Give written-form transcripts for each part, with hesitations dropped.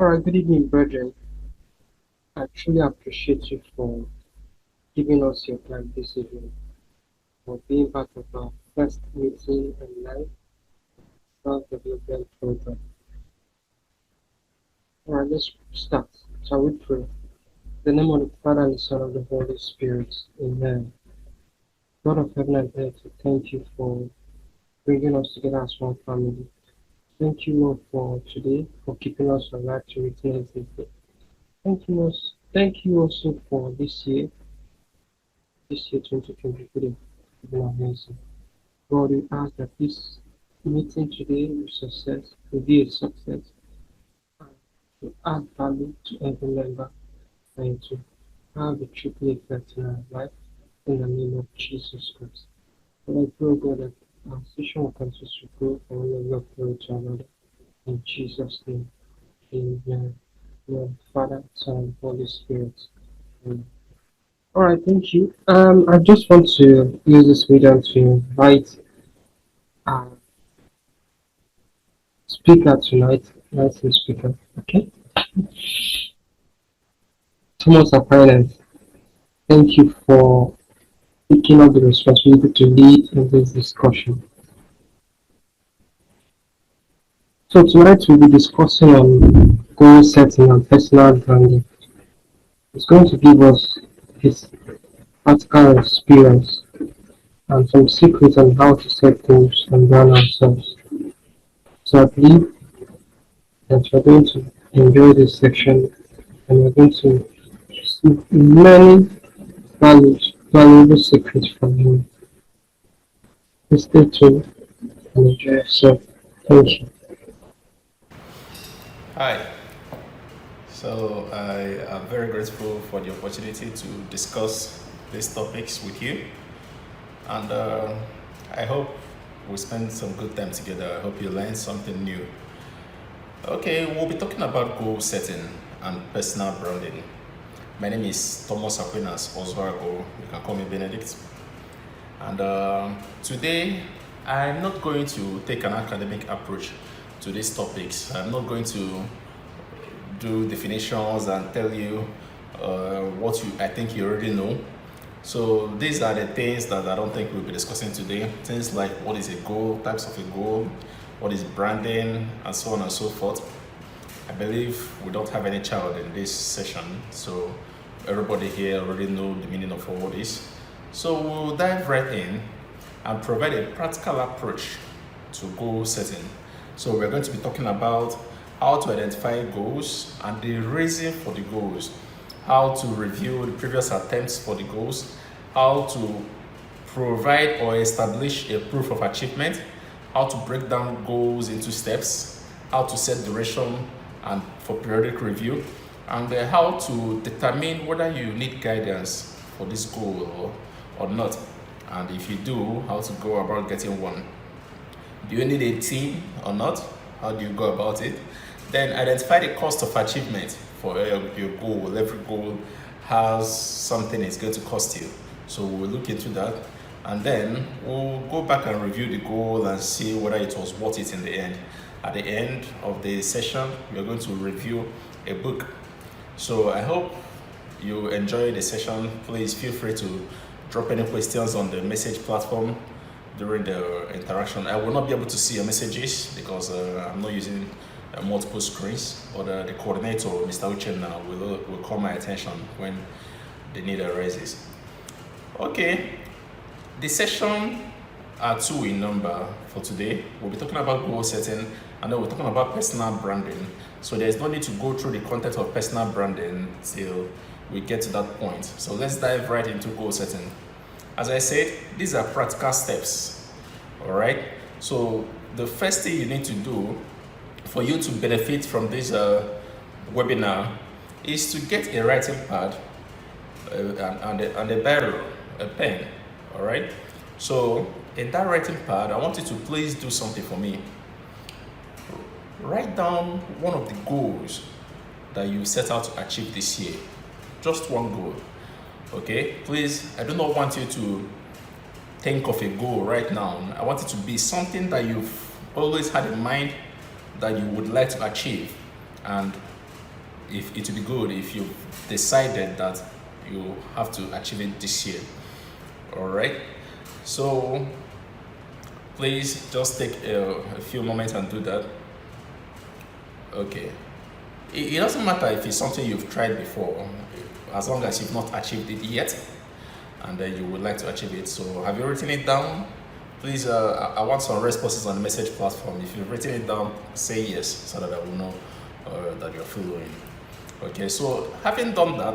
All right, good evening, brethren. I truly appreciate you for giving us your time this evening, for being part of our first meeting online self-development program. All right, let's start. Shall we pray? In the name of the Father and the Son and the Holy Spirit. Amen. God of heaven and earth, we thank you for bringing us together as one family. Thank you, Lord, for today, for keeping us alive to witness this day. Thank you also for this year 2023, has been amazing. God, we ask that this meeting today will be a success, and to add value to every member and to have a triple effect in our life in the name of Jesus Christ. But I pray, God, that our session will continue to grow and we will love glory to another. In Jesus' name, amen. Lord, Father, Son, Holy Spirit. Amen. All right, thank you. I just want to use this medium to invite our speaker tonight, nice speaker. Okay, Thomas Aquinas, thank you for taking up the responsibility to lead in this discussion. So tonight we'll be discussing on goal setting and personal branding. It's going to give us his practical experience and some secrets on how to set goals and brand ourselves. So I believe that we're going to enjoy this section and we're going to see many valuable secrets from him. Please stay tuned and enjoy yourself. Thank you. Hi. So I am very grateful for the opportunity to discuss these topics with you, and I hope we spend some good time together. I hope you learn something new. Okay, we'll be talking about goal setting and personal branding. My name is Thomas Aquinas Oswaldo. You can call me Benedict. And today, I'm not going to take an academic approach to these topics. I'm not going to do definitions and tell you what I think you already know. So these are the things that I don't think we'll be discussing today. Things like what is a goal, types of a goal, what is branding, and so on and so forth. I believe we don't have any child in this session, so everybody here already know the meaning of all this. So we'll dive right in and provide a practical approach to goal setting. So we're going to be talking about how to identify goals and the reason for the goals, how to review the previous attempts for the goals, how to provide or establish a proof of achievement, how to break down goals into steps, how to set duration and for periodic review, and how to determine whether you need guidance for this goal or not, and if you do, how to go about getting one. Do you need a team or not? How do you go about it? Then identify the cost of achievement for your goal. Every goal has something it's going to cost you. So we'll look into that. And then we'll go back and review the goal and see whether it was worth it in the end. At the end of the session, we're going to review a book. So I hope you enjoy the session. Please feel free to drop any questions on the message platform during the interaction. I will not be able to see your messages because I'm not using multiple screens, but the coordinator, Mr. Uchenna, will call my attention when the need arises. Okay, the session are 2 in number for today. We'll be talking about goal setting and then we're talking about personal branding. So there's no need to go through the content of personal branding till we get to that point. So let's dive right into goal setting. As I said, these are practical steps, all right? So the first thing you need to do for you to benefit from this webinar is to get a writing pad and a barrel, a pen, all right? So in that writing pad, I want you to please do something for me. Write down one of the goals that you set out to achieve this year. Just one goal, okay? Please, I do not want you to think of a goal right now. I want it to be something that you've always had in mind that you would like to achieve, and if it would be good if you decided that you have to achieve it this year. All right, so please just take a few moments and do that. Okay, it doesn't matter if it's something you've tried before, as long as you've not achieved it yet and then you would like to achieve it. So have you written it down? Please, I want some responses on the message platform. If you've written it down, say yes so that I will know that you're following. Okay, so having done that,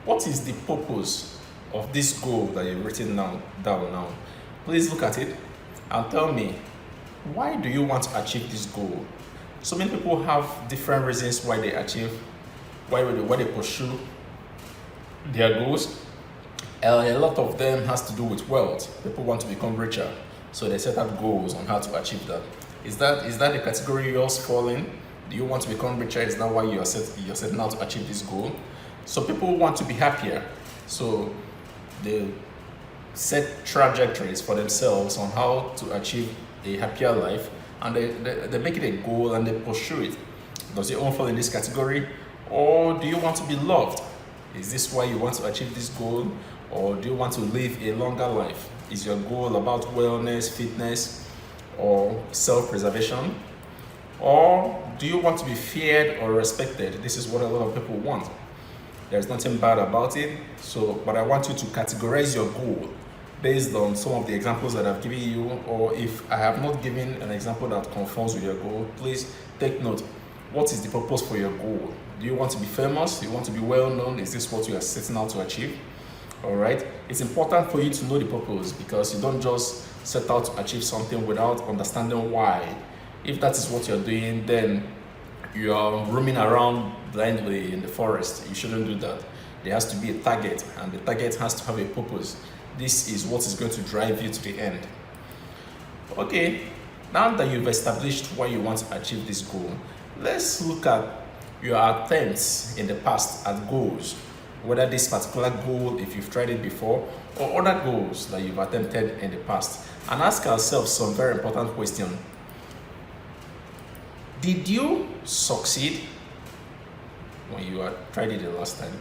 what is the purpose of this goal that you've written down now? Please look at it and tell me, why do you want to achieve this goal? So many people have different reasons why they pursue their goals. A lot of them has to do with wealth. People want to become richer, so they set up goals on how to achieve that. Is that the category yours fall in? Do you want to become richer? Is that why you're setting out to achieve this goal? So people want to be happier, so they set trajectories for themselves on how to achieve a happier life, and they make it a goal and they pursue it. Does your own fall in this category? Or do you want to be loved? Is this why you want to achieve this goal? Or do you want to live a longer life? Is your goal about wellness, fitness, or self-preservation? Or do you want to be feared or respected? This is what a lot of people want. There's nothing bad about it. So, but I want you to categorize your goal based on some of the examples that I've given you, or if I have not given an example that conforms with your goal, please take note. What is the purpose for your goal? Do you want to be famous? Do you want to be well known? Is this what you are setting out to achieve? All right. It's important for you to know the purpose, because you don't just set out to achieve something without understanding why. If that is what you're doing, then you are roaming around blindly in the forest. You shouldn't do that. There has to be a target, and the target has to have a purpose. This is what is going to drive you to the end. Okay, now that you've established why you want to achieve this goal, let's look at your attempts in the past at goals. Whether this particular goal, if you've tried it before, or other goals that you've attempted in the past, and ask ourselves some very important questions. Did you succeed when you tried it the last time?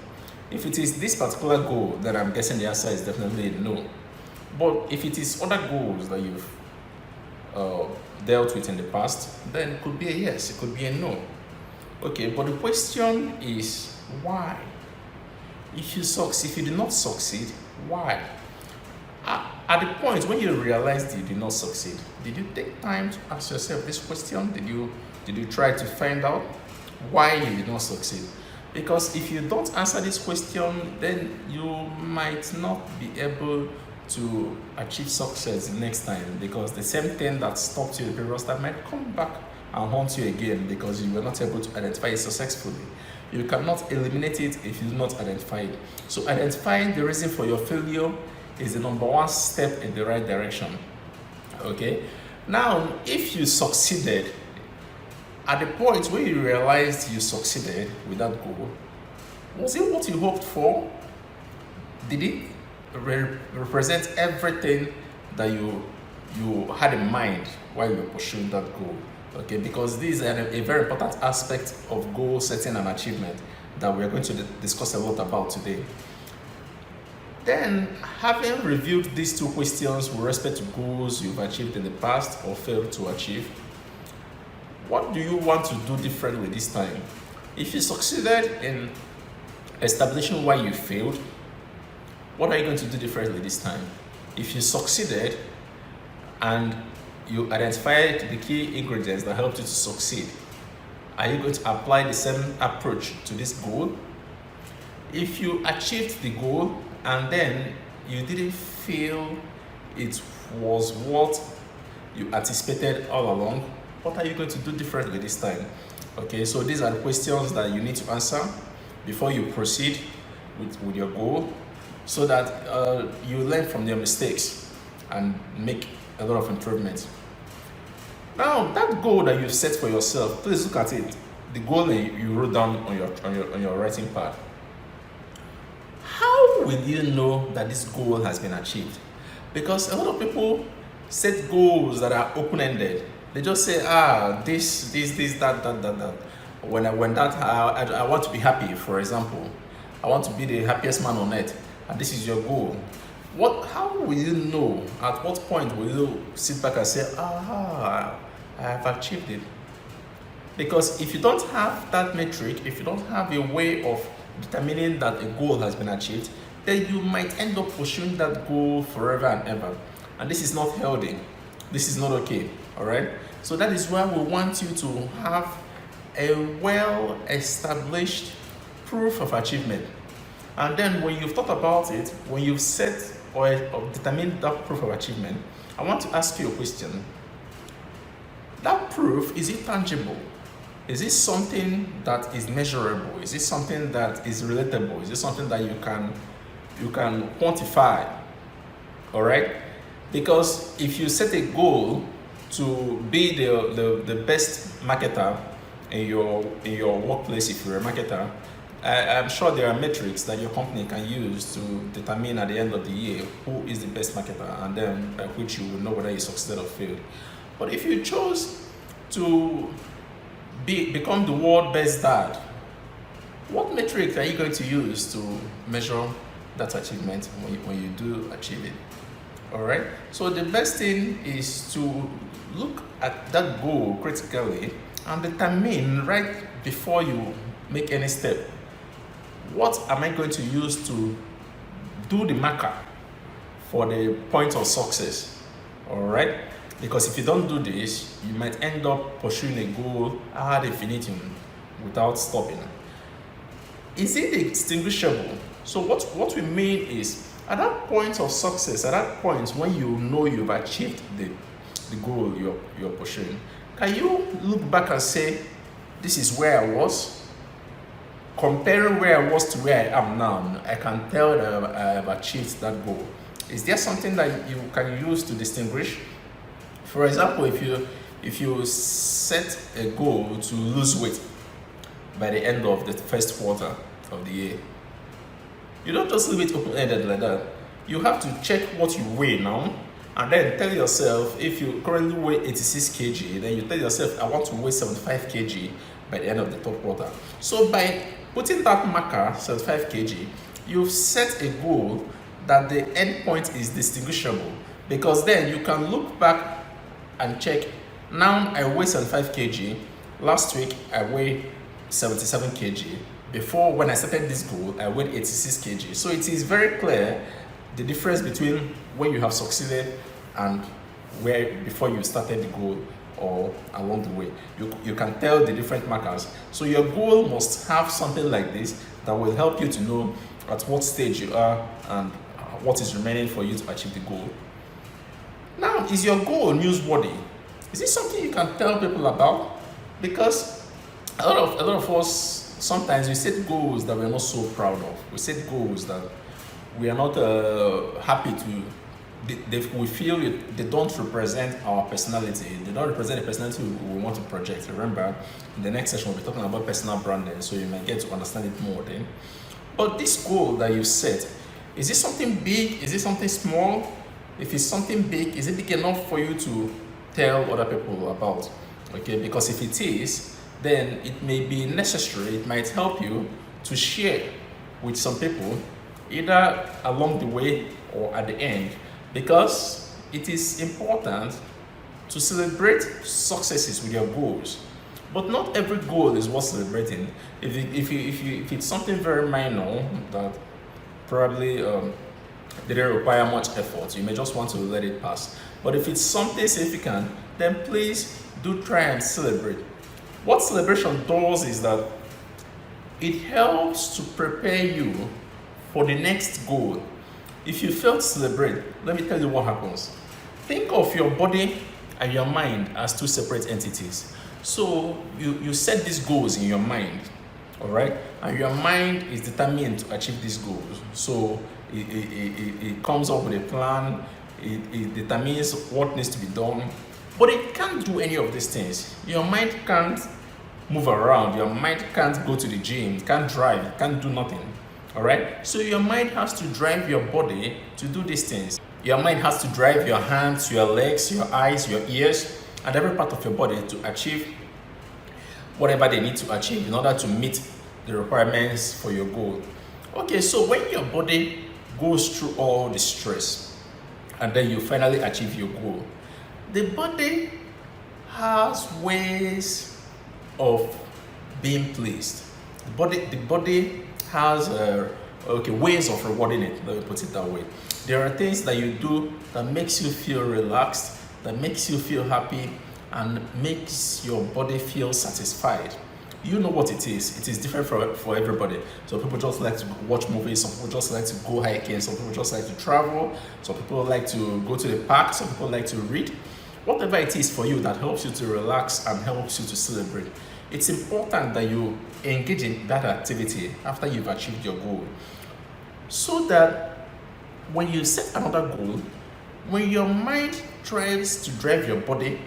If it is this particular goal, then I'm guessing the answer is definitely no. But if it is other goals that you've dealt with in the past, then it could be a yes, it could be a no. Okay, but the question is why? If you did not succeed, why? At the point when you realized you did not succeed, did you take time to ask yourself this question? Did you try to find out why you did not succeed? Because if you don't answer this question, then you might not be able to achieve success the next time, because the same thing that stopped you the previous time might come back and haunt you again because you were not able to identify it successfully. You cannot eliminate it if you do not identify it. So identifying the reason for your failure is the number one step in the right direction. Okay? Now, if you succeeded, at the point where you realized you succeeded with that goal, was it what you hoped for? Did it represent everything that you had in mind while you were pursuing that goal? Okay, because this is a very important aspect of goal setting and achievement that we are going to discuss a lot about today. Then, having reviewed these two questions with respect to goals you've achieved in the past or failed to achieve, what do you want to do differently this time? If you succeeded in establishing why you failed, what are you going to do differently this time? If you succeeded and you identified the key ingredients that helped you to succeed, are you going to apply the same approach to this goal? If you achieved the goal and then you didn't feel it was what you anticipated all along, what are you going to do differently this time? Okay, so these are the questions that you need to answer before you proceed with your goal, so that you learn from your mistakes and make a lot of improvements. Now, that goal that you've set for yourself, please look at it. The goal that you wrote down on your writing pad. How will you know that this goal has been achieved? Because a lot of people set goals that are open-ended. They just say, this, that. when that I want to be happy, for example, I want to be the happiest man on earth, and this is your goal. How will you know? At what point will you sit back and say, "Aha, I have achieved it"? Because if you don't have that metric, if you don't have a way of determining that a goal has been achieved, then you might end up pursuing that goal forever and ever. And this is not healthy. This is not okay. All right. So that is why we want you to have a well-established proof of achievement. And then when you've thought about it, when you've set or determined that proof of achievement, I want to ask you a question. That proof, is it tangible? Is it something that is measurable? Is it something that is relatable? Is it something that you can quantify? All right? Because if you set a goal to be the best marketer in your workplace, if you're a marketer, I'm sure there are metrics that your company can use to determine at the end of the year who is the best marketer, and then by which you will know whether you succeeded or failed. But if you chose to become the world best dad, what metric are you going to use to measure that achievement when you do achieve it? All right. So the best thing is to look at that goal critically and determine right before you make any step, what am I going to use to do the marker for the point of success? All right. Because if you don't do this, you might end up pursuing a goal ad infinitum without stopping. Is it extinguishable? So what we mean is, at that point of success, at that point when you know you've achieved the goal you're pursuing, can you look back and say, this is where I was? Comparing where I was to where I am now, I can tell that I have achieved that goal. Is there something that you can use to distinguish? For example, if you set a goal to lose weight by the end of the first quarter of the year, you don't just leave it open-ended like that. You have to check what you weigh now, and then tell yourself, if you currently weigh 86 kg, then you tell yourself, I want to weigh 75 kg by the end of the third quarter. So by putting that marker, 75 kg, you've set a goal that the end point is distinguishable, because then you can look back and check, now I weigh 75 kg, last week I weighed 77 kg, before when I started this goal I weighed 86 kg. So it is very clear the difference between when you have succeeded and where before you started the goal or along the way. You can tell the different markers. So your goal must have something like this that will help you to know at what stage you are and what is remaining for you to achieve the goal. Now, is your goal newsworthy? Is it something you can tell people about? Because a lot of us, sometimes we set goals that we're not so proud of. We set goals that we are not happy to. We feel they don't represent our personality. They don't represent the personality we want to project. Remember, in the next session we'll be talking about personal branding, so you might get to understand it more then. But this goal that you set, is it something big? Is it something small? If it's something big, is it big enough for you to tell other people about? Okay, because if it is, then it may be necessary, it might help you to share with some people, either along the way or at the end, because it is important to celebrate successes with your goals. But not every goal is worth celebrating. If it's something very minor that probably didn't require much effort, you may just want to let it pass. But if it's something significant, then please do try and celebrate. What celebration does is that it helps to prepare you for the next goal. If you fail to celebrate, let me tell you what happens. Think of your body and your mind as two separate entities. So you set these goals in your mind, all right? And your mind is determined to achieve these goals. So it comes up with a plan, it determines what needs to be done, but it can't do any of these things. Your mind can't move around, your mind can't go to the gym, it can't drive, it can't do nothing, all right? So your mind has to drive your body to do these things. Your mind has to drive your hands, your legs, your eyes, your ears, and every part of your body to achieve whatever they need to achieve in order to meet the requirements for your goal. Okay, so when your body goes through all the stress and then you finally achieve your goal, the body has ways of being pleased. The body has ways of rewarding it. Let me put it that way. There are things that you do that makes you feel relaxed, that makes you feel happy, and makes your body feel satisfied. You know what it is. It is different for everybody. Some people just like to watch movies, some people just like to go hiking, some people just like to travel, some people like to go to the park, some people like to read. Whatever it is for you that helps you to relax and helps you to celebrate, it's important that you engage in that activity after you've achieved your goal. So that when you set another goal, when your mind tries to drive your body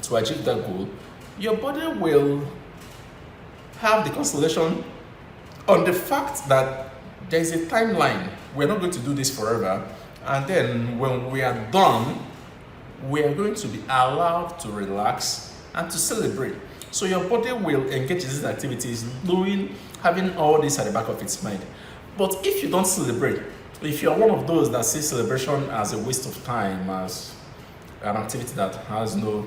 to achieve that goal, your body will have the consolation on the fact that there is a timeline. We're not going to do this forever. And then when we are done, we are going to be allowed to relax and to celebrate. So your body will engage in these activities, having all this at the back of its mind. But if you don't celebrate, if you're one of those that see celebration as a waste of time, as an activity that has no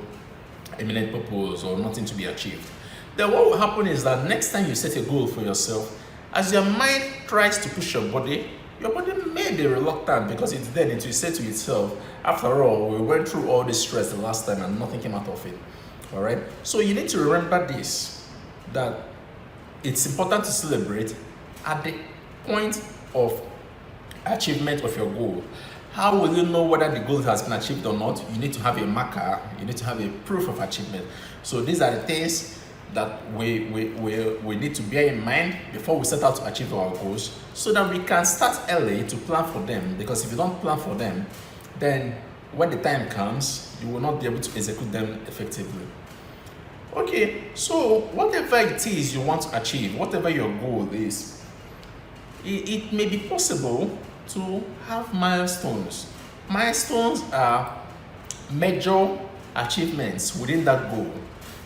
imminent purpose or nothing to be achieved, then what will happen is that next time you set a goal for yourself, as your mind tries to push your body may be reluctant, because it will say to itself, after all, we went through all this stress the last time and nothing came out of it. All right? So you need to remember this, that it's important to celebrate at the point of achievement of your goal. How will you know whether the goal has been achieved or not? You need to have a marker, you need to have a proof of achievement. So these are the things that we need to bear in mind before we set out to achieve our goals, so that we can start early to plan for them. Because if you don't plan for them, then when the time comes, you will not be able to execute them effectively. Okay, so whatever it is you want to achieve, whatever your goal is, it may be possible to have milestones. Milestones are major achievements within that goal.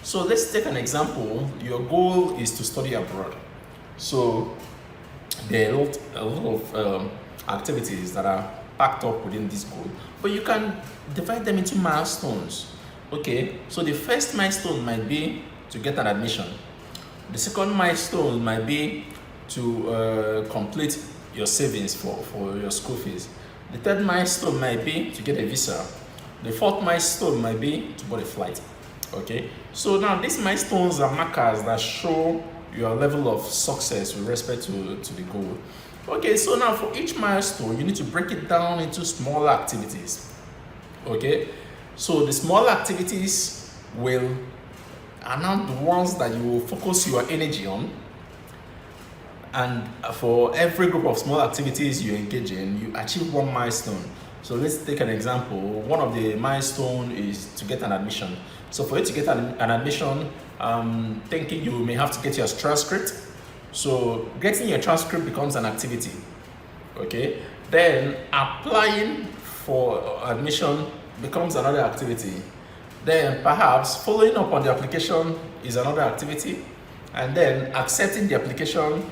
So let's take an example. Your goal is to study abroad. So there are a lot of activities that are packed up within this goal, but you can divide them into milestones. Okay, so the first milestone might be to get an admission. The second milestone might be to complete your savings for your school fees. The third milestone might be to get a visa. The fourth milestone might be to board a flight. Okay, so now these milestones are markers that show your level of success with respect to the goal. Okay, so now for each milestone, you need to break it down into smaller activities. Okay, so the smaller activities are now the ones that you will focus your energy on. And for every group of small activities you engage in, you achieve one milestone. So let's take an example. One of the milestones is to get an admission. So for you to get an admission, thinking you may have to get your transcript. So getting your transcript becomes an activity. Okay. Then applying for admission becomes another activity. Then perhaps following up on the application is another activity. And then accepting the application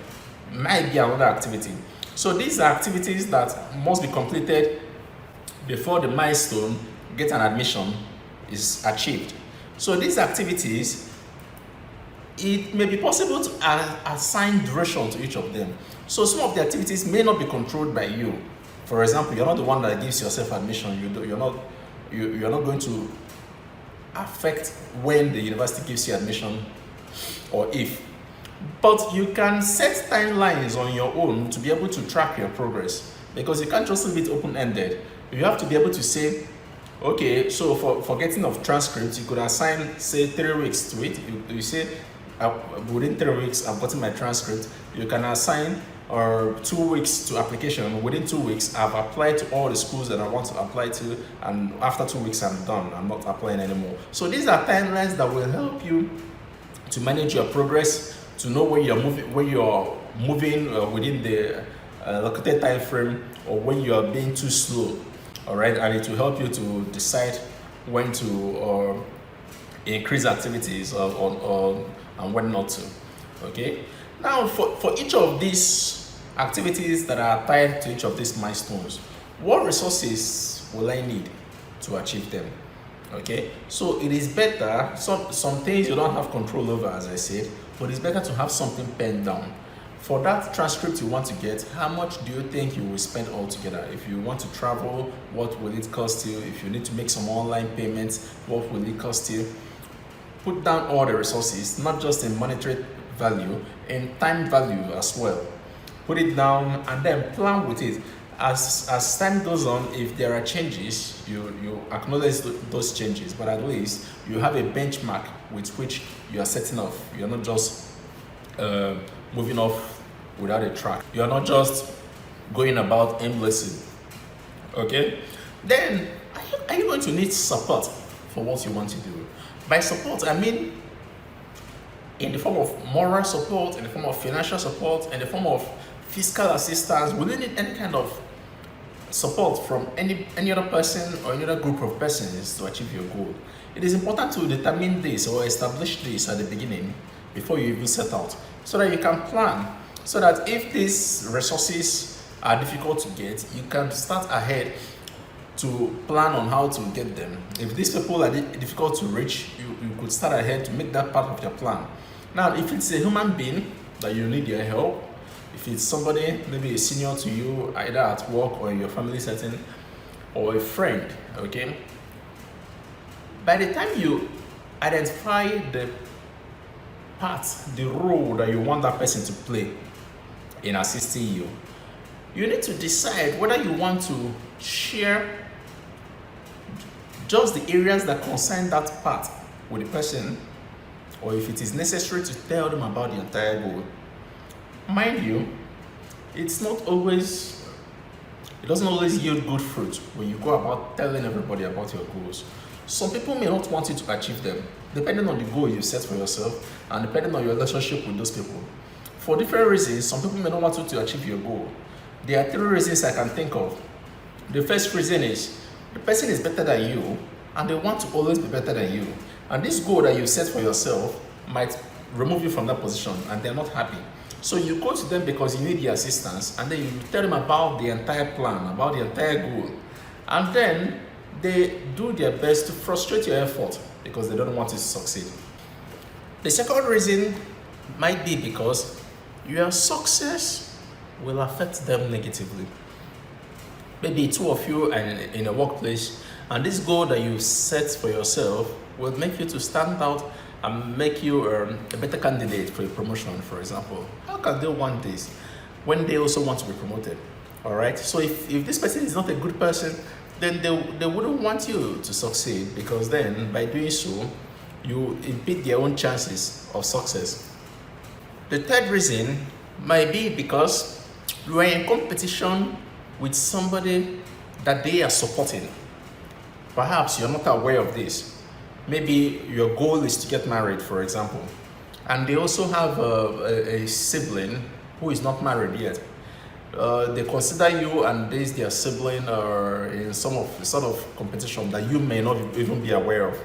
might be another activity. So these are activities that must be completed before the milestone, get an admission, is achieved. So these activities, it may be possible to assign duration to each of them. So some of the activities may not be controlled by you. For example, you're not the one that gives yourself admission. You're not going to affect when the university gives you admission or if. But you can set timelines on your own to be able to track your progress, because you can't just leave it open-ended. You have to be able to say, okay, so for getting of transcripts, you could assign, say, 3 weeks to it. You say, within 3 weeks, I've gotten my transcript. You can assign 2 weeks to application. Within 2 weeks, I've applied to all the schools that I want to apply to, and after 2 weeks, I'm done. I'm not applying anymore. So these are timelines that will help you to manage your progress, to know when you're moving within the allocated time frame, or when you are being too slow. All right, and it will help you to decide when to increase activities and when not to. Okay. Now, for each of these activities that are tied to each of these milestones, what resources will I need to achieve them? Okay, so it is better, some things you don't have control over, as I said, but it's better to have something penned down. For that transcript you want to get, how much do you think you will spend altogether? If you want to travel, what will it cost you? If you need to make some online payments, what will it cost you? Put down all the resources, not just in monetary value, in time value as well. Put it down and then plan with it. As time goes on, if there are changes, you acknowledge those changes, but at least you have a benchmark with which you are setting off. You're not just moving off without a track. You are not just going about aimlessly. Okay? Then, are you going to need support for what you want to do? By support, I mean in the form of moral support, in the form of financial support, in the form of fiscal assistance. Will you need any kind of support from any other person or any other group of persons to achieve your goal? It is important to determine this or establish this at the beginning before you even set out, so that you can plan, so that if these resources are difficult to get, you can start ahead to plan on how to get them. If these people are difficult to reach, you could start ahead to make that part of your plan. Now, if it's a human being that you need your help, if it's somebody, maybe a senior to you, either at work or in your family setting, or a friend, okay? By the time you identify the part, the role that you want that person to play in assisting you, you need to decide whether you want to share just the areas that concern that part with the person, or if it is necessary to tell them about the entire goal. Mind you, it doesn't always yield good fruit when you go about telling everybody about your goals. Some people may not want you to achieve them, depending on the goal you set for yourself and depending on your relationship with those people. For different reasons, some people may not want you to achieve your goal. There are 3 reasons I can think of. The first reason is the person is better than you and they want to always be better than you. And this goal that you set for yourself might remove you from that position and they're not happy. So you go to them because you need their assistance, and then you tell them about the entire plan, about the entire goal. And then they do their best to frustrate your effort because they don't want you to succeed. The second reason might be because your success will affect them negatively. Maybe 2 of you are in a workplace, and this goal that you set for yourself will make you to stand out and make you a better candidate for a promotion, for example. How can they want this when they also want to be promoted? All right. So if this person is not a good person, then they wouldn't want you to succeed, because then by doing so, you impede their own chances of success. The third reason might be because you are in competition with somebody that they are supporting. Perhaps you're not aware of this. Maybe your goal is to get married, for example, and they also have a sibling who is not married yet. They consider you and their sibling in some sort of competition that you may not even be aware of.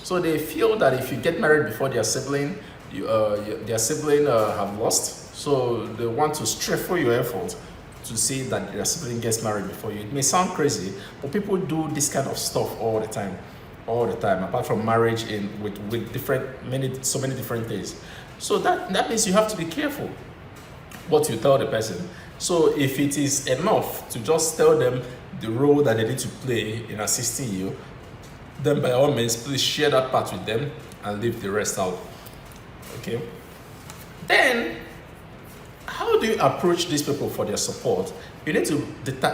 So they feel that if you get married before their sibling, their sibling have lost. So they want to stifle your effort to see that their sibling gets married before you. It may sound crazy, but people do this kind of stuff all the time. Apart from marriage, with so many different things. So that means you have to be careful what you tell the person. So if it is enough to just tell them the role that they need to play in assisting you, then by all means, please share that part with them and leave the rest out. Okay? Then, how do you approach these people for their support? You need to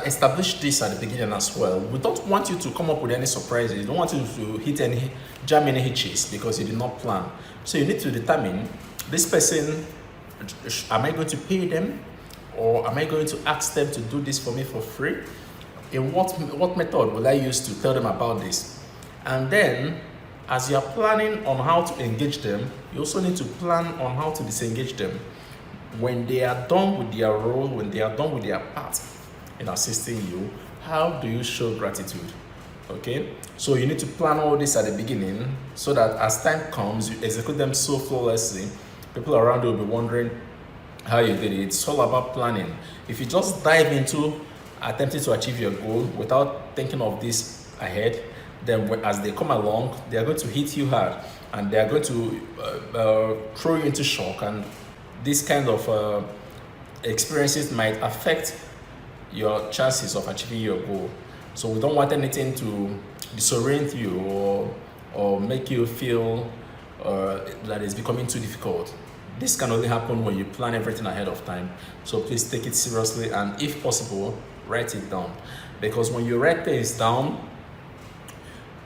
establish this at the beginning as well. We don't want you to come up with any surprises. We don't want you to jam any hitches because you did not plan. So you need to determine, this person, am I going to pay them, or am I going to ask them to do this for me for free? In what method will I use to tell them about this? And then, as you are planning on how to engage them, you also need to plan on how to disengage them. When they are done with their role, when they are done with their part in assisting you, how do you show gratitude? Okay, so you need to plan all this at the beginning so that as time comes, you execute them so flawlessly. People around you will be wondering how you did it. It's all about planning. If you just dive into attempting to achieve your goal without thinking of this ahead, then as they come along, they are going to hit you hard and they are going to throw you into shock. And this kind of experiences might affect your chances of achieving your goal. So we don't want anything to disorient you or make you feel that it's becoming too difficult. This can only happen when you plan everything ahead of time. So please take it seriously and if possible, write it down. Because when you write things down,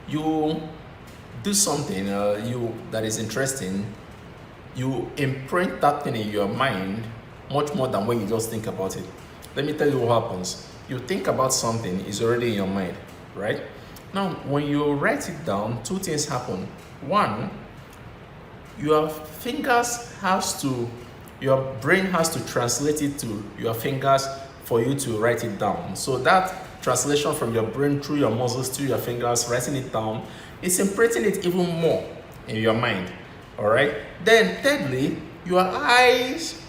you do something that is interesting. You imprint that thing in your mind much more than when you just think about it. Let me tell you what happens. You think about something, it's already in your mind, right? Now, when you write it down, two things happen. One, your brain has to translate it to your fingers for you to write it down. So that translation from your brain through your muscles to your fingers, writing it down, it's imprinting it even more in your mind. All right. Then thirdly, your eyes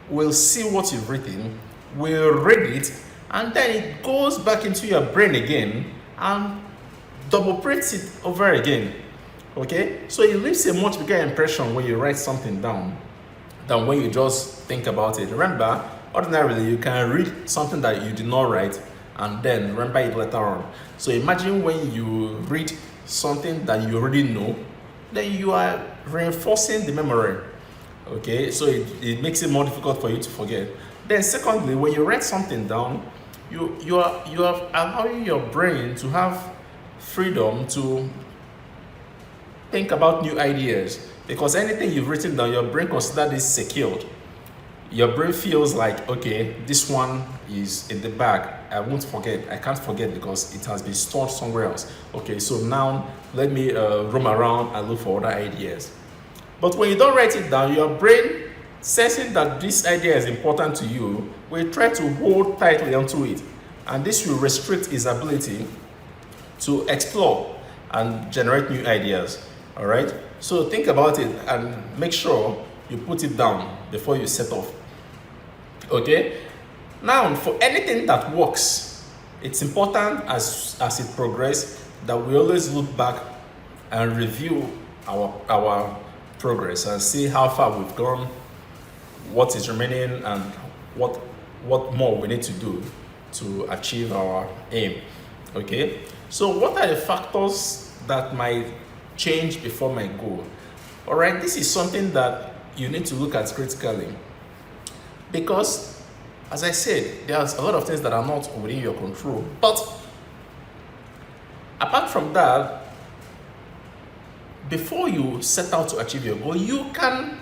will see what you've written, will read it, and then it goes back into your brain again and double prints it over again. Okay, so it leaves a much bigger impression when you write something down than when you just think about it. Remember, ordinarily you can read something that you did not write and then remember it later on. So imagine when you read something that you already know, then you are reinforcing the memory. Okay, so it makes it more difficult for you to forget. Then secondly, when you write something down, you are allowing your brain to have freedom to think about new ideas, because anything you've written down, your brain considers this secured. Your brain feels like, okay, this one is in the bag. I won't forget. I can't forget because it has been stored somewhere else. Okay, so now let me roam around and look for other ideas. But when you don't write it down, your brain, sensing that this idea is important to you, will try to hold tightly onto it. And this will restrict its ability to explore and generate new ideas. All right, so think about it and make sure you put it down before you set off. Okay, now for anything that works, it's important as it progresses that we always look back and review our progress and see how far we've gone, what is remaining, and what more we need to do to achieve our aim. Okay, so what are the factors that might change before my goal? All right, this is something that you need to look at critically, because as I said, there's a lot of things that are not within your control. But apart from that, before you set out to achieve your goal, you can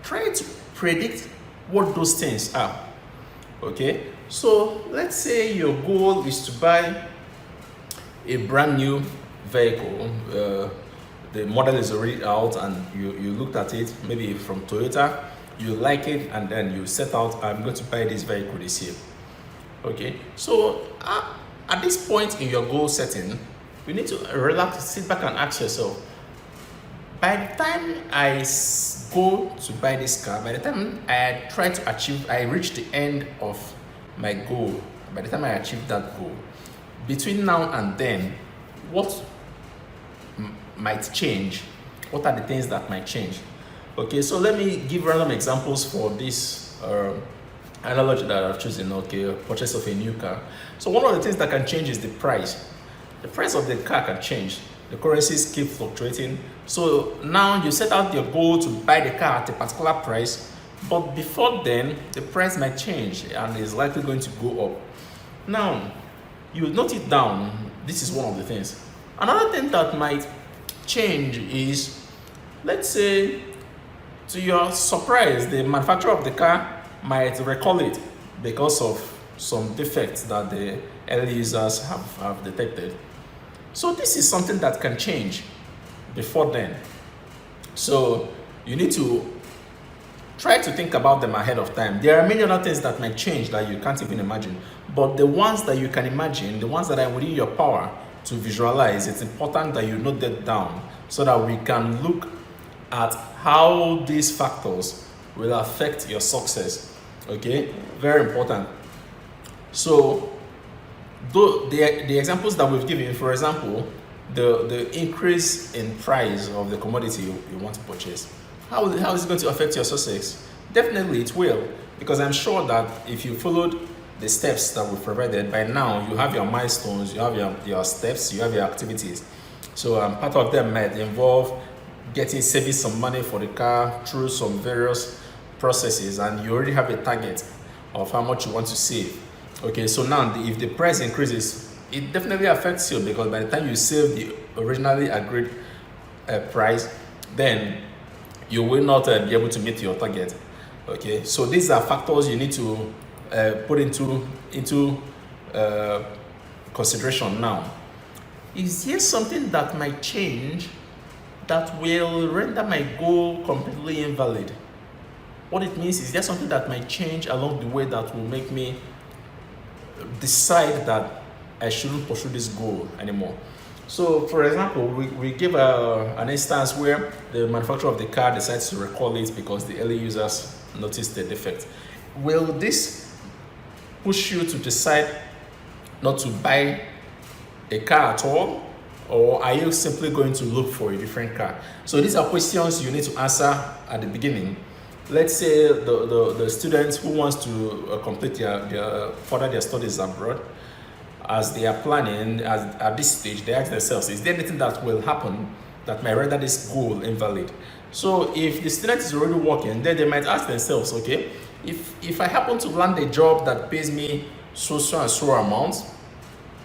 try to predict what those things are. Okay, so let's say your goal is to buy a brand new vehicle. The model is already out and you looked at it, maybe from Toyota, you like it, and then you set out, I'm going to buy this vehicle this year. Okay, so at this point in your goal setting, you need to relax, sit back and ask yourself, by the time I go to buy this car, by the time I reach the end of my goal, by the time I achieve that goal, between now and then, what might change? What are the things that might change? Okay, so let me give random examples for this analogy that I've chosen. Okay, purchase of a new car. So one of the things that can change is the price. The price of the car can change. The currencies keep fluctuating. So now you set out your goal to buy the car at a particular price, but before then, the price might change and is likely going to go up. Now, you note it down. This is one of the things. Another thing that might change is, let's say, to your surprise, the manufacturer of the car might recall it because of some defects that the early users have detected. So this is something that can change before then. So you need to try to think about them ahead of time. There are many other things that might change that you can't even imagine, but the ones that you can imagine, the ones that are within your power to visualize. It's important that you note that down so that we can look at how these factors will affect your success. Okay, very important. So the examples that we've given, for example, the increase in price of the commodity you want to purchase, how is it going to affect your success? Definitely it will, because I'm sure that if you followed the steps that we provided, by now you have your milestones, you have your steps, you have your activities. So part of them might involve saving some money for the car through some various processes, and you already have a target of how much you want to save. Okay, so now if the price increases, it definitely affects you, because by the time you save the originally agreed price, then you will not be able to meet your target. Okay, so these are factors you need to put into consideration now. Is there something that might change that will render my goal completely invalid? What it means is there something that might change along the way that will make me decide that I shouldn't pursue this goal anymore. So, for example, we give an instance where the manufacturer of the car decides to recall it because the early users noticed the defect. Will this push you to decide not to buy a car at all, or are you simply going to look for a different car? So these are questions you need to answer at the beginning. Let's say the students who wants to complete their studies abroad, as they are planning, at this stage, they ask themselves, is there anything that will happen that might render this goal invalid? So if the student is already working, then they might ask themselves, okay, if I happen to land a job that pays me so and so amount,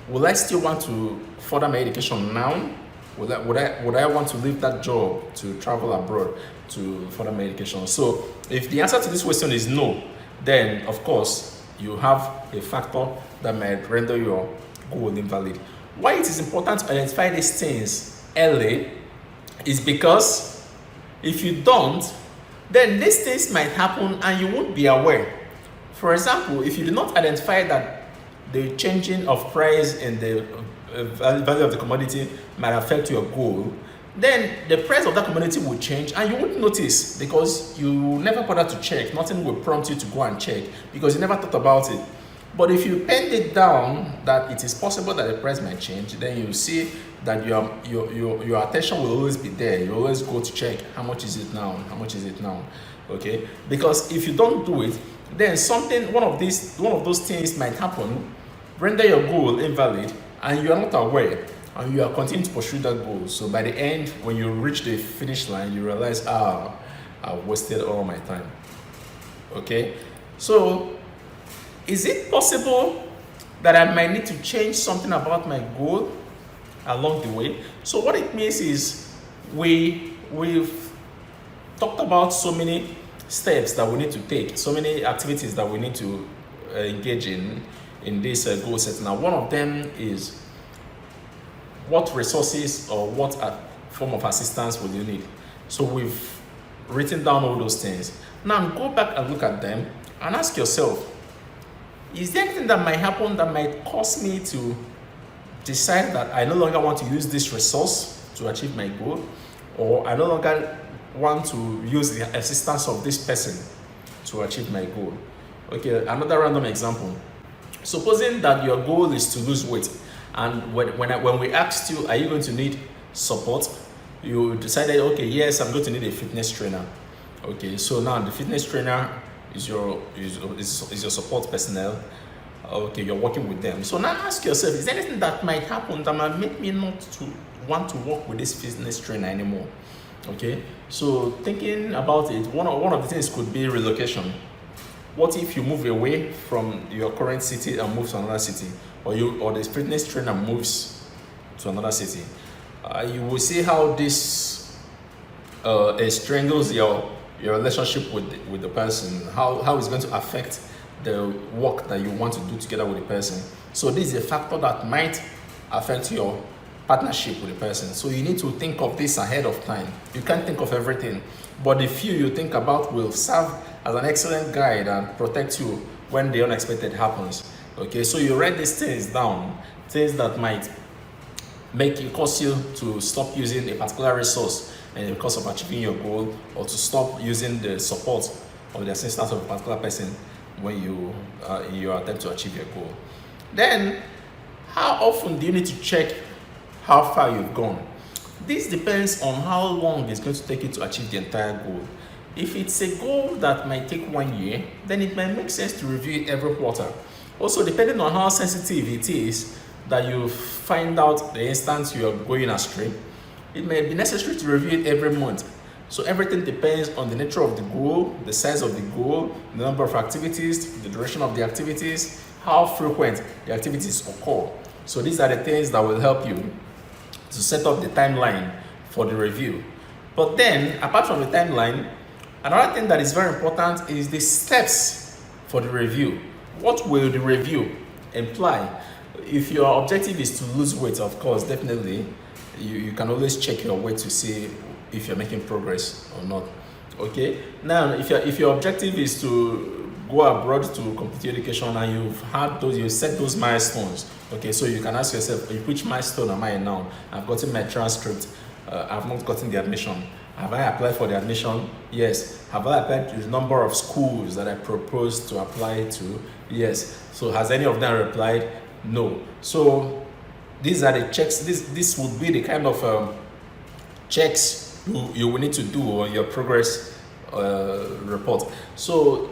will I still want to further my education now? Would I want to leave that job to travel abroad to further my education? So if the answer to this question is no, then of course you have a factor that might render your goal invalid. Why it is important to identify these things early is because if you don't, then these things might happen and you won't be aware. For example, if you do not identify that the changing of price in the value of the commodity might affect your goal, then the price of that commodity will change and you won't notice because you never bother to check. Nothing will prompt you to go and check because you never thought about it. But if you pen it down that it is possible that the price might change, then you see that your attention will always be there. You always go to check how much is it now, how much is it now. Okay? Because if you don't do it, then one of those things might happen, render your goal invalid, and you are not aware, and you are continuing to pursue that goal. So by the end, when you reach the finish line, you realize, I wasted all my time. Okay? So is it possible that I might need to change something about my goal along the way? So what it means is we've talked about so many steps that we need to take, so many activities that we need to engage in this goal setting. Now, one of them is what resources or what form of assistance will you need? So we've written down all those things. Now go back and look at them and ask yourself, is there anything that might happen that might cause me to decide that I no longer want to use this resource to achieve my goal, or I no longer want to use the assistance of this person to achieve my goal? Okay, another random example. Supposing that your goal is to lose weight, and when we asked you, are you going to need support? You decided, okay, yes, I'm going to need a fitness trainer. Okay, so now the fitness trainer is your support personnel. Okay, you're working with them. So now ask yourself, is there anything that might happen that might make me not to want to work with this fitness trainer anymore? Okay, so thinking about it, one of the things could be relocation. What if you move away from your current city and move to another city, or the fitness trainer moves to another city? You will see how this strangles your relationship with the person, how it's going to affect the work that you want to do together with the person. So this is a factor that might affect your partnership with the person. So you need to think of this ahead of time. You can't think of everything, but the few you think about will serve as an excellent guide and protect you when the unexpected happens. Okay, so you write these things down, things that might make it cause you to stop using a particular resource and in the course of achieving your goal, or to stop using the support or the assistance of a particular person when you in your attempt to achieve your goal. Then, how often do you need to check how far you've gone? This depends on how long it's going to take you to achieve the entire goal. If it's a goal that might take 1 year, then it might make sense to review it every quarter. Also, depending on how sensitive it is that you find out the instance you are going astray, it may be necessary to review it every month. So everything depends on the nature of the goal, the size of the goal, the number of activities, the duration of the activities, how frequent the activities occur. So these are the things that will help you to set up the timeline for the review. But then, apart from the timeline, another thing that is very important is the steps for the review. What will the review imply? If your objective is to lose weight, of course, definitely, you can always check your weight to see if you're making progress or not. Okay. Now, if your objective is to go abroad to complete your education and you set those milestones. Okay, so you can ask yourself, which milestone am I now? I've gotten my transcript. I've not gotten the admission. Have I applied for the admission? Yes. Have I applied to the number of schools that I proposed to apply to? Yes. So has any of them replied? No. So these are the checks. This would be the kind of checks you will need to do on your progress report. So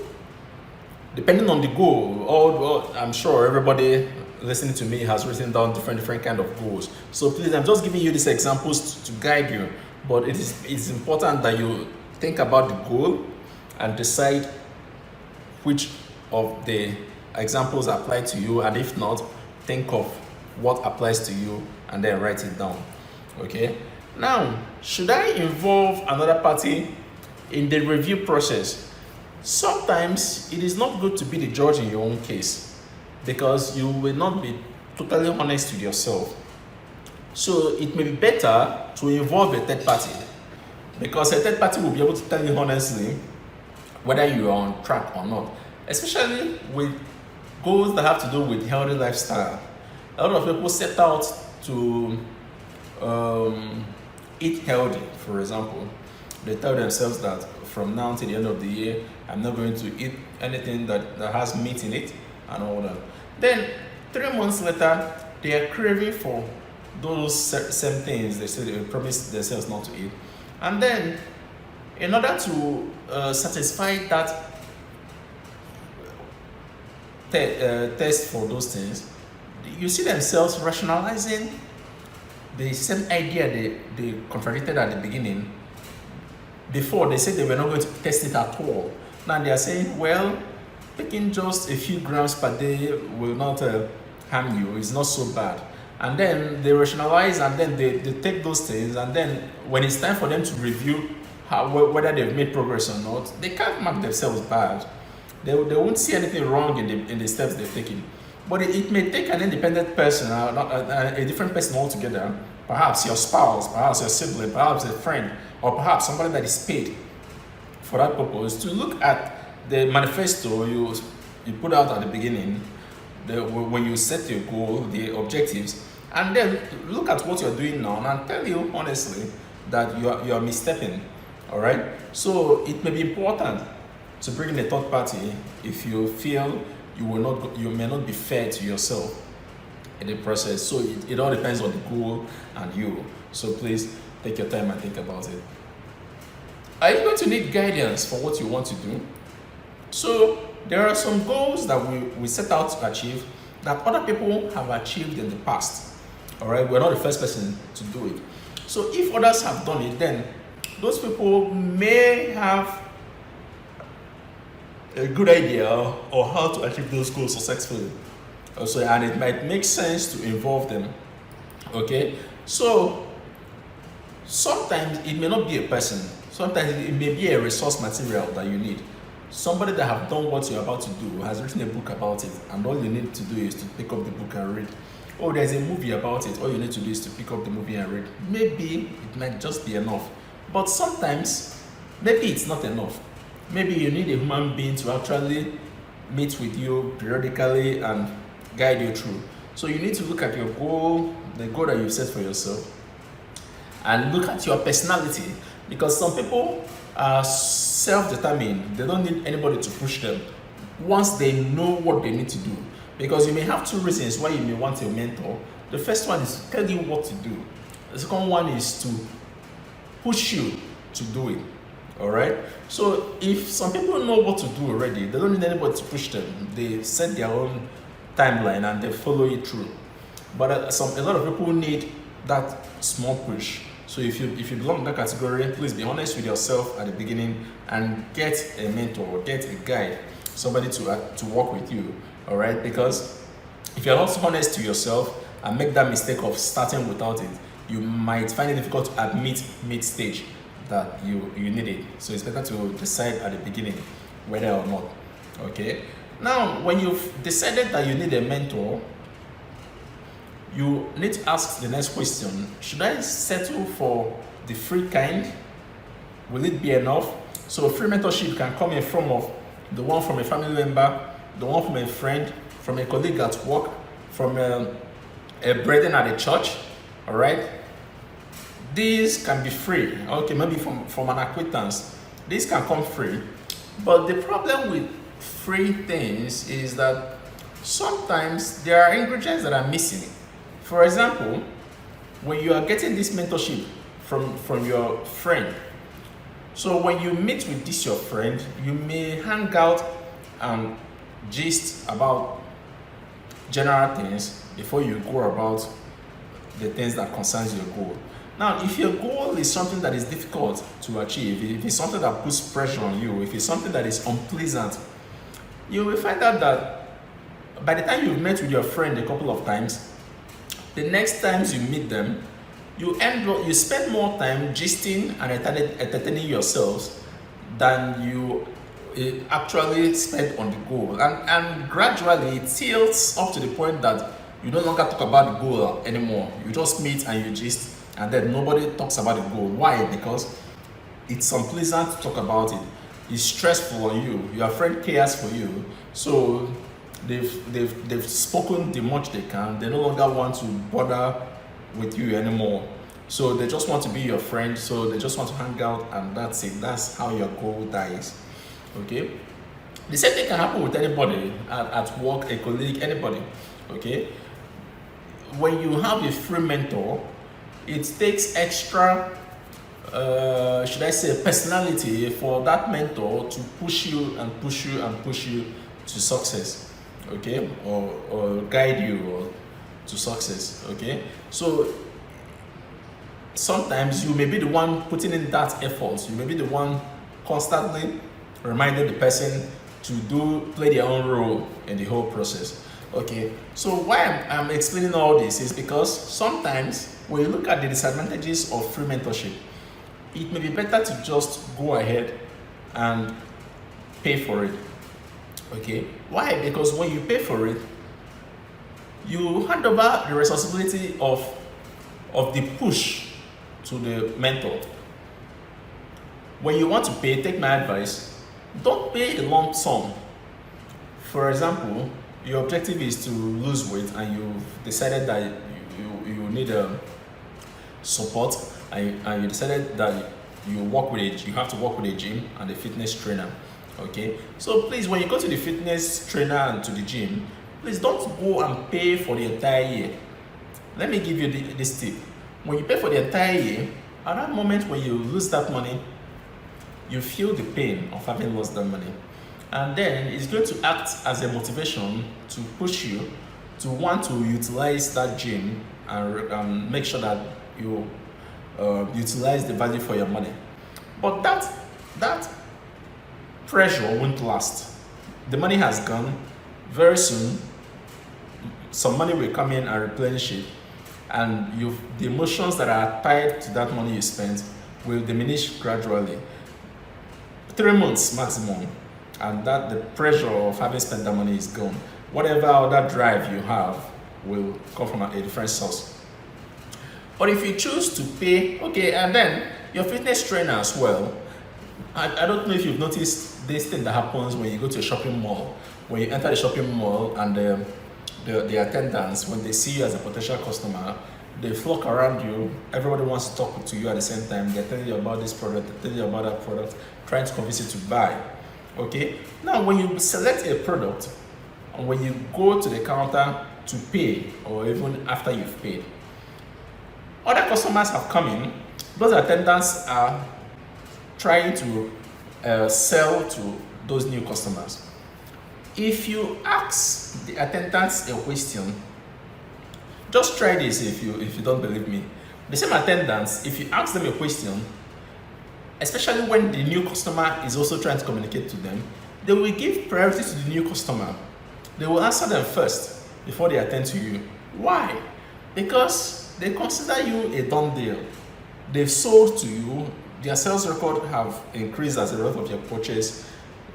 depending on the goal, I'm sure everybody listening to me has written down different kind of goals. So please, I'm just giving you these examples to guide you. But it's important that you think about the goal and decide which of the examples apply to you, and if not, think of what applies to you and then write it down. Okay. Now, should I involve another party in the review process? Sometimes it is not good to be the judge in your own case, because you will not be totally honest with yourself. So it may be better to involve a third party, because a third party will be able to tell you honestly whether you are on track or not, especially with goals that have to do with healthy lifestyle. A lot of people set out to eat healthy, for example. They tell themselves that from now to the end of the year, I'm not going to eat anything that has meat in it and all that. Then 3 months later, they are craving for those same things they said they promised themselves not to eat. And then, in order to satisfy that test for those things, you see themselves rationalizing the same idea they contradicted at the beginning. Before, they said they were not going to test it at all. Now they are saying, well, taking just a few grams per day will not harm you. It's not so bad. And then they rationalize, and then they take those things, and then when it's time for them to review whether they've made progress or not, they can't mark themselves bad. They won't see anything wrong in the steps they've taken. But it may take an independent person, a different person altogether, perhaps your spouse, perhaps your sibling, perhaps a friend, or perhaps somebody that is paid for that purpose, to look at the manifesto you put out at the beginning, when you set your goal, the objectives, and then look at what you're doing now and tell you honestly that you are misstepping. All right. So it may be important to bring in a third party if you feel you may not be fair to yourself in the process. So it all depends on the goal and you. So please take your time and think about it. Are you going to need guidance for what you want to do? So there are some goals that we set out to achieve that other people have achieved in the past. All right, we're not the first person to do it. So if others have done it, then those people may have a good idea or how to achieve those goals successfully. Also, and it might make sense to involve them. Okay, so sometimes it may not be a person. Sometimes it may be a resource material that you need. Somebody that have done what you're about to do has written a book about it, and all you need to do is to pick up the book and read. Oh, there's a movie about it. All you need to do is to pick up the movie and read. Maybe it might just be enough. But sometimes, maybe it's not enough. Maybe you need a human being to actually meet with you periodically and guide you through. So you need to look at your goal, the goal that you've set for yourself, and look at your personality, because some people are self-determined. They don't need anybody to push them once they know what they need to do. Because you may have two reasons why you may want a mentor. The first one is to tell you what to do. The second one is to push you to do it. All right. So if some people know what to do already, they don't need anybody to push them. They set their own timeline and they follow it through. But a lot of people need that small push. So if you belong in that category, please be honest with yourself at the beginning and get a mentor, get a guide, somebody to work with you. All right. Because if you're not honest to yourself and make that mistake of starting without it, you might find it difficult to admit mid-stage that you need it. So it's better to decide at the beginning whether or not. Okay. Now, when you've decided that you need a mentor, you need to ask the next question: should I settle for the free kind? Will it be enough? So free mentorship can come in form of the one from a family member, the one from a friend, from a colleague at work, from a brethren at the church. All right. These can be free. Okay, maybe from an acquaintance. These can come free. But the problem with free things is that sometimes there are ingredients that are missing. For example, when you are getting this mentorship from your friend, so when you meet with this your friend, you may hang out and gist about general things before you go about the things that concerns your goal. Now, if your goal is something that is difficult to achieve, if it's something that puts pressure on you, if it's something that is unpleasant, you will find out that by the time you've met with your friend a couple of times, the next times you meet them, you spend more time gisting and entertaining yourselves than you actually spend on the goal. And gradually it tilts up to the point that you no longer talk about the goal anymore. You just meet and you gist, and then nobody talks about the goal. Why? Because it's unpleasant to talk about it. It's stressful on you. Your friend cares for you, so they've spoken the much they can. They no longer want to bother with you anymore. So they just want to be your friend. So they just want to hang out, and that's it. That's how your goal dies. Okay. The same thing can happen with anybody at work, a colleague, anybody. Okay. When you have a free mentor, it takes extra, should I say, personality for that mentor to push you and push you and push you to success, okay, or guide you to success, okay. So sometimes you may be the one putting in that effort. You may be the one constantly reminding the person to play their own role in the whole process. Okay, so why I'm explaining all this is because sometimes when you look at the disadvantages of free mentorship, it may be better to just go ahead and pay for it. Okay, why? Because when you pay for it, you hand over the responsibility of the push to the mentor. When you want to pay, take my advice, don't pay a lump sum. For example, your objective is to lose weight and you've decided that you need support, and you decided that you have to work with a gym and a fitness trainer. Okay, so please, when you go to the fitness trainer and to the gym, please don't go and pay for the entire year. Let me give you this tip. When you pay for the entire year, at that moment when you lose that money, you feel the pain of having lost that money. And then it's going to act as a motivation to push you to want to utilize that gym and make sure that you utilize the value for your money. But that pressure won't last. The money has gone. Very soon, some money will come in and replenish it, and the emotions that are tied to that money you spent will diminish gradually. 3 months maximum, and that the pressure of having spent that money is gone. Whatever other drive you have will come from a different source. But if you choose to pay, okay, and then your fitness trainer as well. I don't know if you've noticed this thing that happens when you go to a shopping mall. When you enter the shopping mall and the attendants, when they see you as a potential customer, they flock around you. Everybody wants to talk to you at the same time. They're telling you about this product, they're telling you about that product, trying to convince you to buy. Okay? Now, when you select a product, and when you go to the counter to pay, or even after you've paid, other customers have come in. Those attendants are trying to sell to those new customers. If you ask the attendants a question, just try this if you don't believe me. The same attendants, if you ask them a question, especially when the new customer is also trying to communicate to them, they will give priority to the new customer. They will answer them first before they attend to you. Why? Because they consider you a done deal. They've sold to you, their sales record have increased as a result of your purchase.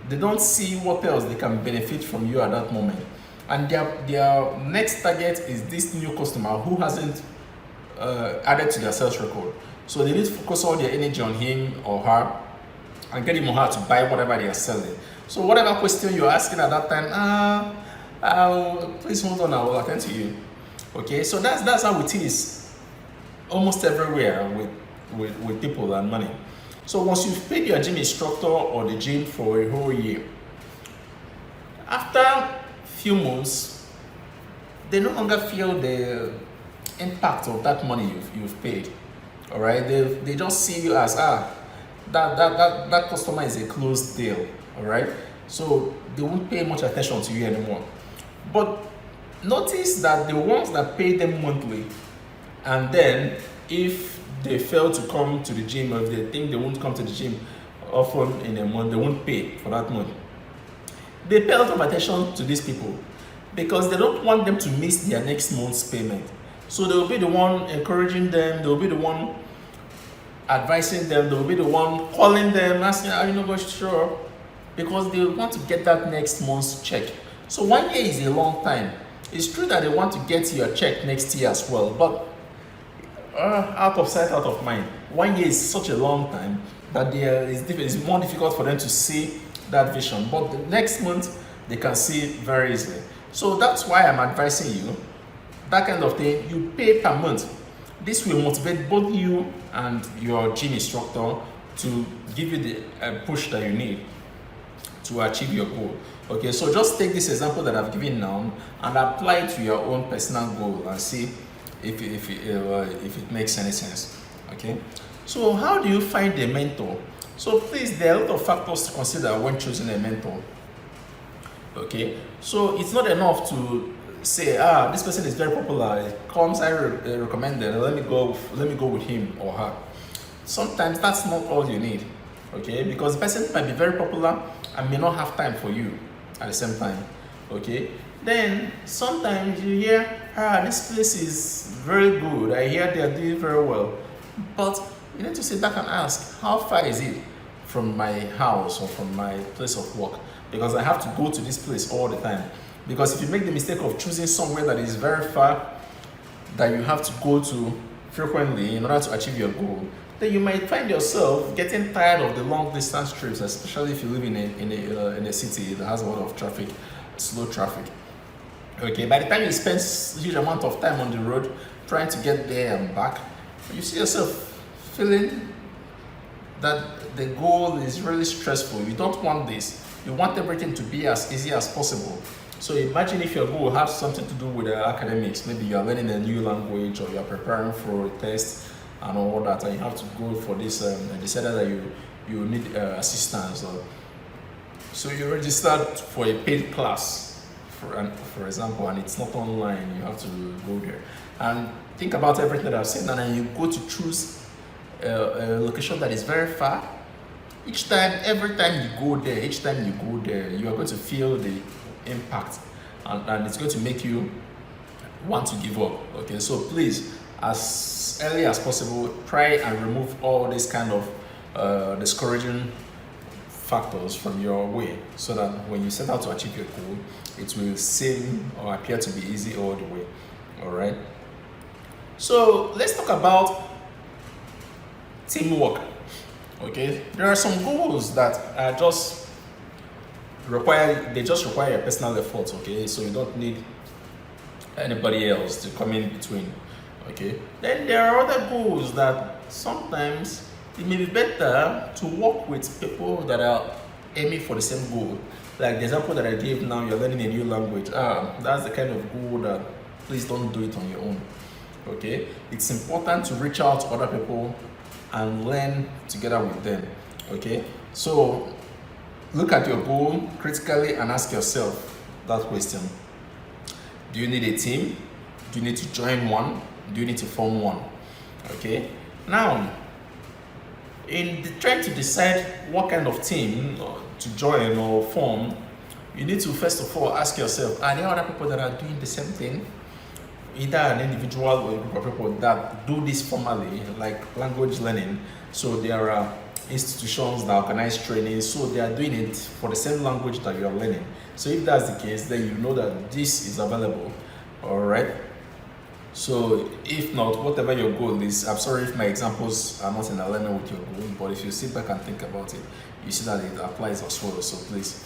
They don't see what else they can benefit from you at that moment. And their next target is this new customer who hasn't added to their sales record. So they need to focus all their energy on him or her and get him or her to buy whatever they are selling. So whatever question you're asking at that time, please hold on, I will attend to you. Okay, so that's how it is almost everywhere with people and money. So once you've paid your gym instructor or the gym for a whole year, after a few months, they no longer feel the impact of that money you've paid. All right, they just see you as that customer is a closed deal. All right, so they won't pay much attention to you anymore. But notice that the ones that pay them monthly, and then if they fail to come to the gym, or if they think they won't come to the gym often in a month, they won't pay for that month. They pay a lot of attention to these people because they don't want them to miss their next month's payment. So they will be the one encouraging them, they will be the one advising them, they will be the one calling them, asking, are you not going to show up? Because they want to get that next month's check. So 1 year is a long time. It's true that they want to get your check next year as well, but out of sight, out of mind. 1 year is such a long time that it's more difficult for them to see that vision. But the next month, they can see it very easily. So that's why I'm advising you, that kind of thing, you pay per month. This will motivate both you and your gym instructor to give you the push that you need to achieve your goal. Okay, so just take this example that I've given now and apply it to your own personal goal and see if it makes any sense. Okay, so how do you find a mentor? So please, there are a lot of factors to consider when choosing a mentor. Okay, so it's not enough to say, this person is very popular, it comes, I recommend it, let me go with him or her. Sometimes that's not all you need. Okay, because the person might be very popular and may not have time for you at the same time. Okay, then sometimes you hear, this place is very good, I hear they are doing very well, but you need to sit back and ask, how far is it from my house or from my place of work? Because I have to go to this place all the time. Because if you make the mistake of choosing somewhere that is very far, that you have to go to frequently in order to achieve your goal, then you might find yourself getting tired of the long distance trips, especially if you live in a city that has a lot of traffic, slow traffic. Okay, by the time you spend a huge amount of time on the road trying to get there and back, you see yourself feeling that the goal is really stressful. You don't want this. You want everything to be as easy as possible. So imagine if your goal has something to do with academics. Maybe you are learning a new language or you are preparing for a test and all that, and you have to go for this. Decided that you need assistance. So you registered for a paid class, for example, and it's not online. You have to go there and think about everything that I've said, and then you go to choose a location that is very far. Every time you go there, you are going to feel the impact, and it's going to make you want to give up. Okay, so please, as early as possible, try and remove all this kind of discouraging factors from your way, so that when you set out to achieve your goal, it will seem or appear to be easy all the way. All right, so let's talk about teamwork. Okay, there are some goals that are just require your personal effort. Okay, so you don't need anybody else to come in between. Okay, then there are other goals that sometimes it may be better to work with people that are aiming for the same goal. Like the example that I gave now, you're learning a new language. That's the kind of goal that please don't do it on your own. Okay, it's important to reach out to other people and learn together with them. Okay, so look at your goal critically and ask yourself that question. Do you need a team? Do you need to join one? Do you need to form one? Okay, now in trying to decide what kind of team to join or form, you need to first of all ask yourself, are there other people that are doing the same thing? Either an individual or a group of people that do this formally, like language learning. So there are institutions that organize training, so they are doing it for the same language that you are learning. So if that's the case, then you know that this is available. All right. So if not, whatever your goal is, I'm sorry if my examples are not in alignment with your goal, but if you sit back and think about it, you see that it applies as well. So please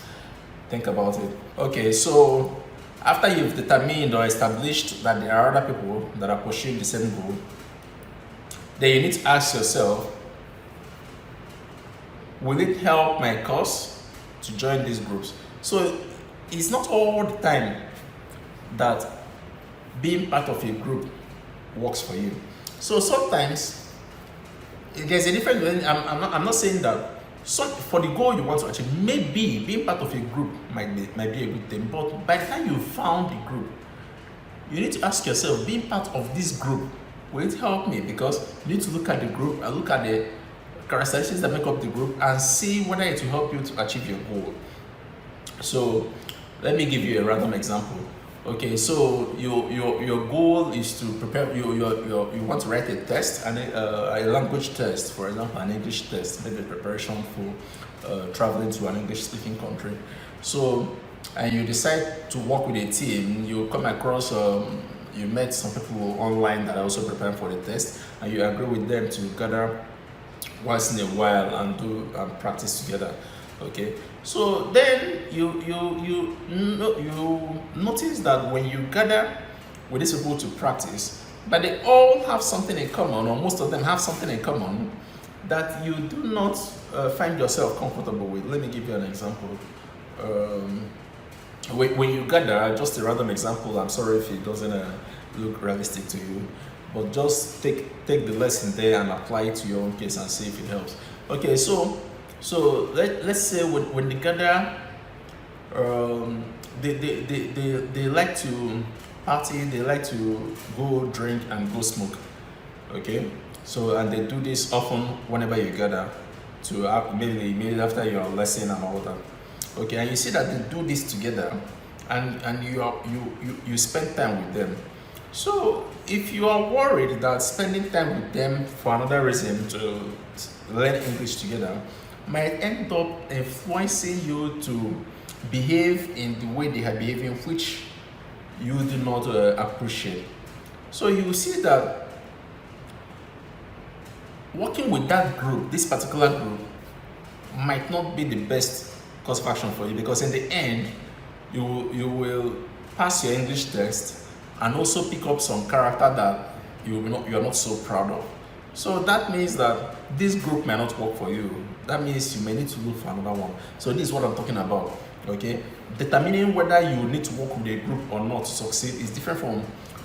think about it. Okay, so after you've determined or established that there are other people that are pursuing the same goal, then you need to ask yourself, will it help my cause to join these groups? So it's not all the time that being part of a group works for you. So sometimes there's a difference. I'm not saying that for the goal you want to achieve, maybe being part of a group might be a good thing, but by the time you found the group, you need to ask yourself, being part of this group, will it help me? Because you need to look at the group and look at the characteristics that make up the group and see whether it will help you to achieve your goal. So let me give you a random example. Okay, so your goal is to prepare. You want to write a test, and a language test, for example, an English test, maybe preparation for traveling to an English-speaking country. So, and you decide to work with a team. You come across, you met some people online that are also preparing for the test, and you agree with them to gather once in a while and do practice together. Okay, so then you notice that when you gather with these people to practice, but they all have something in common, or most of them have something in common that you do not find yourself comfortable with. Let me give you an example. When you gather, just a random example, I'm sorry if it doesn't look realistic to you, but just take the lesson there and apply it to your own case and see if it helps. Okay, so let's say when they gather, they like to party, they like to go drink and go smoke. Okay, so and they do this often whenever you gather to maybe immediately after your lesson and all that. Okay, and you see that they do this together, and you spend time with them. So if you are worried that spending time with them for another reason to learn English together might end up influencing you to behave in the way they are behaving, which you do not appreciate. So you see that working with that group, this particular group, might not be the best course of action for you, because in the end, you will pass your English test and also pick up some character that you're not so proud of. So that means that this group may not work for you. That means you may need to look for another one. So this is what I'm talking about. Okay, determining whether you need to work with a group or not to succeed is different from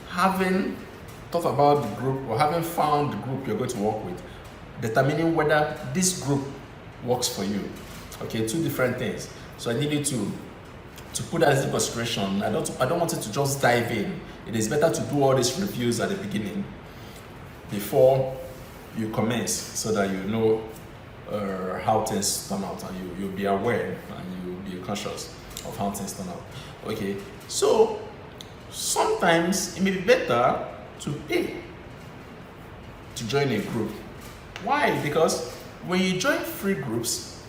having thought about the group or having found the group you're going to work with. Determining whether this group works for you. Okay, two different things. So I need you to put that into consideration. I don't want you to just dive in. It is better to do all these reviews at the beginning before you commence, so that you know how things turn out, and you'll be aware and you'll be conscious of how things turn out. Okay, so sometimes it may be better to pay to join a group. Why? Because when you join free groups,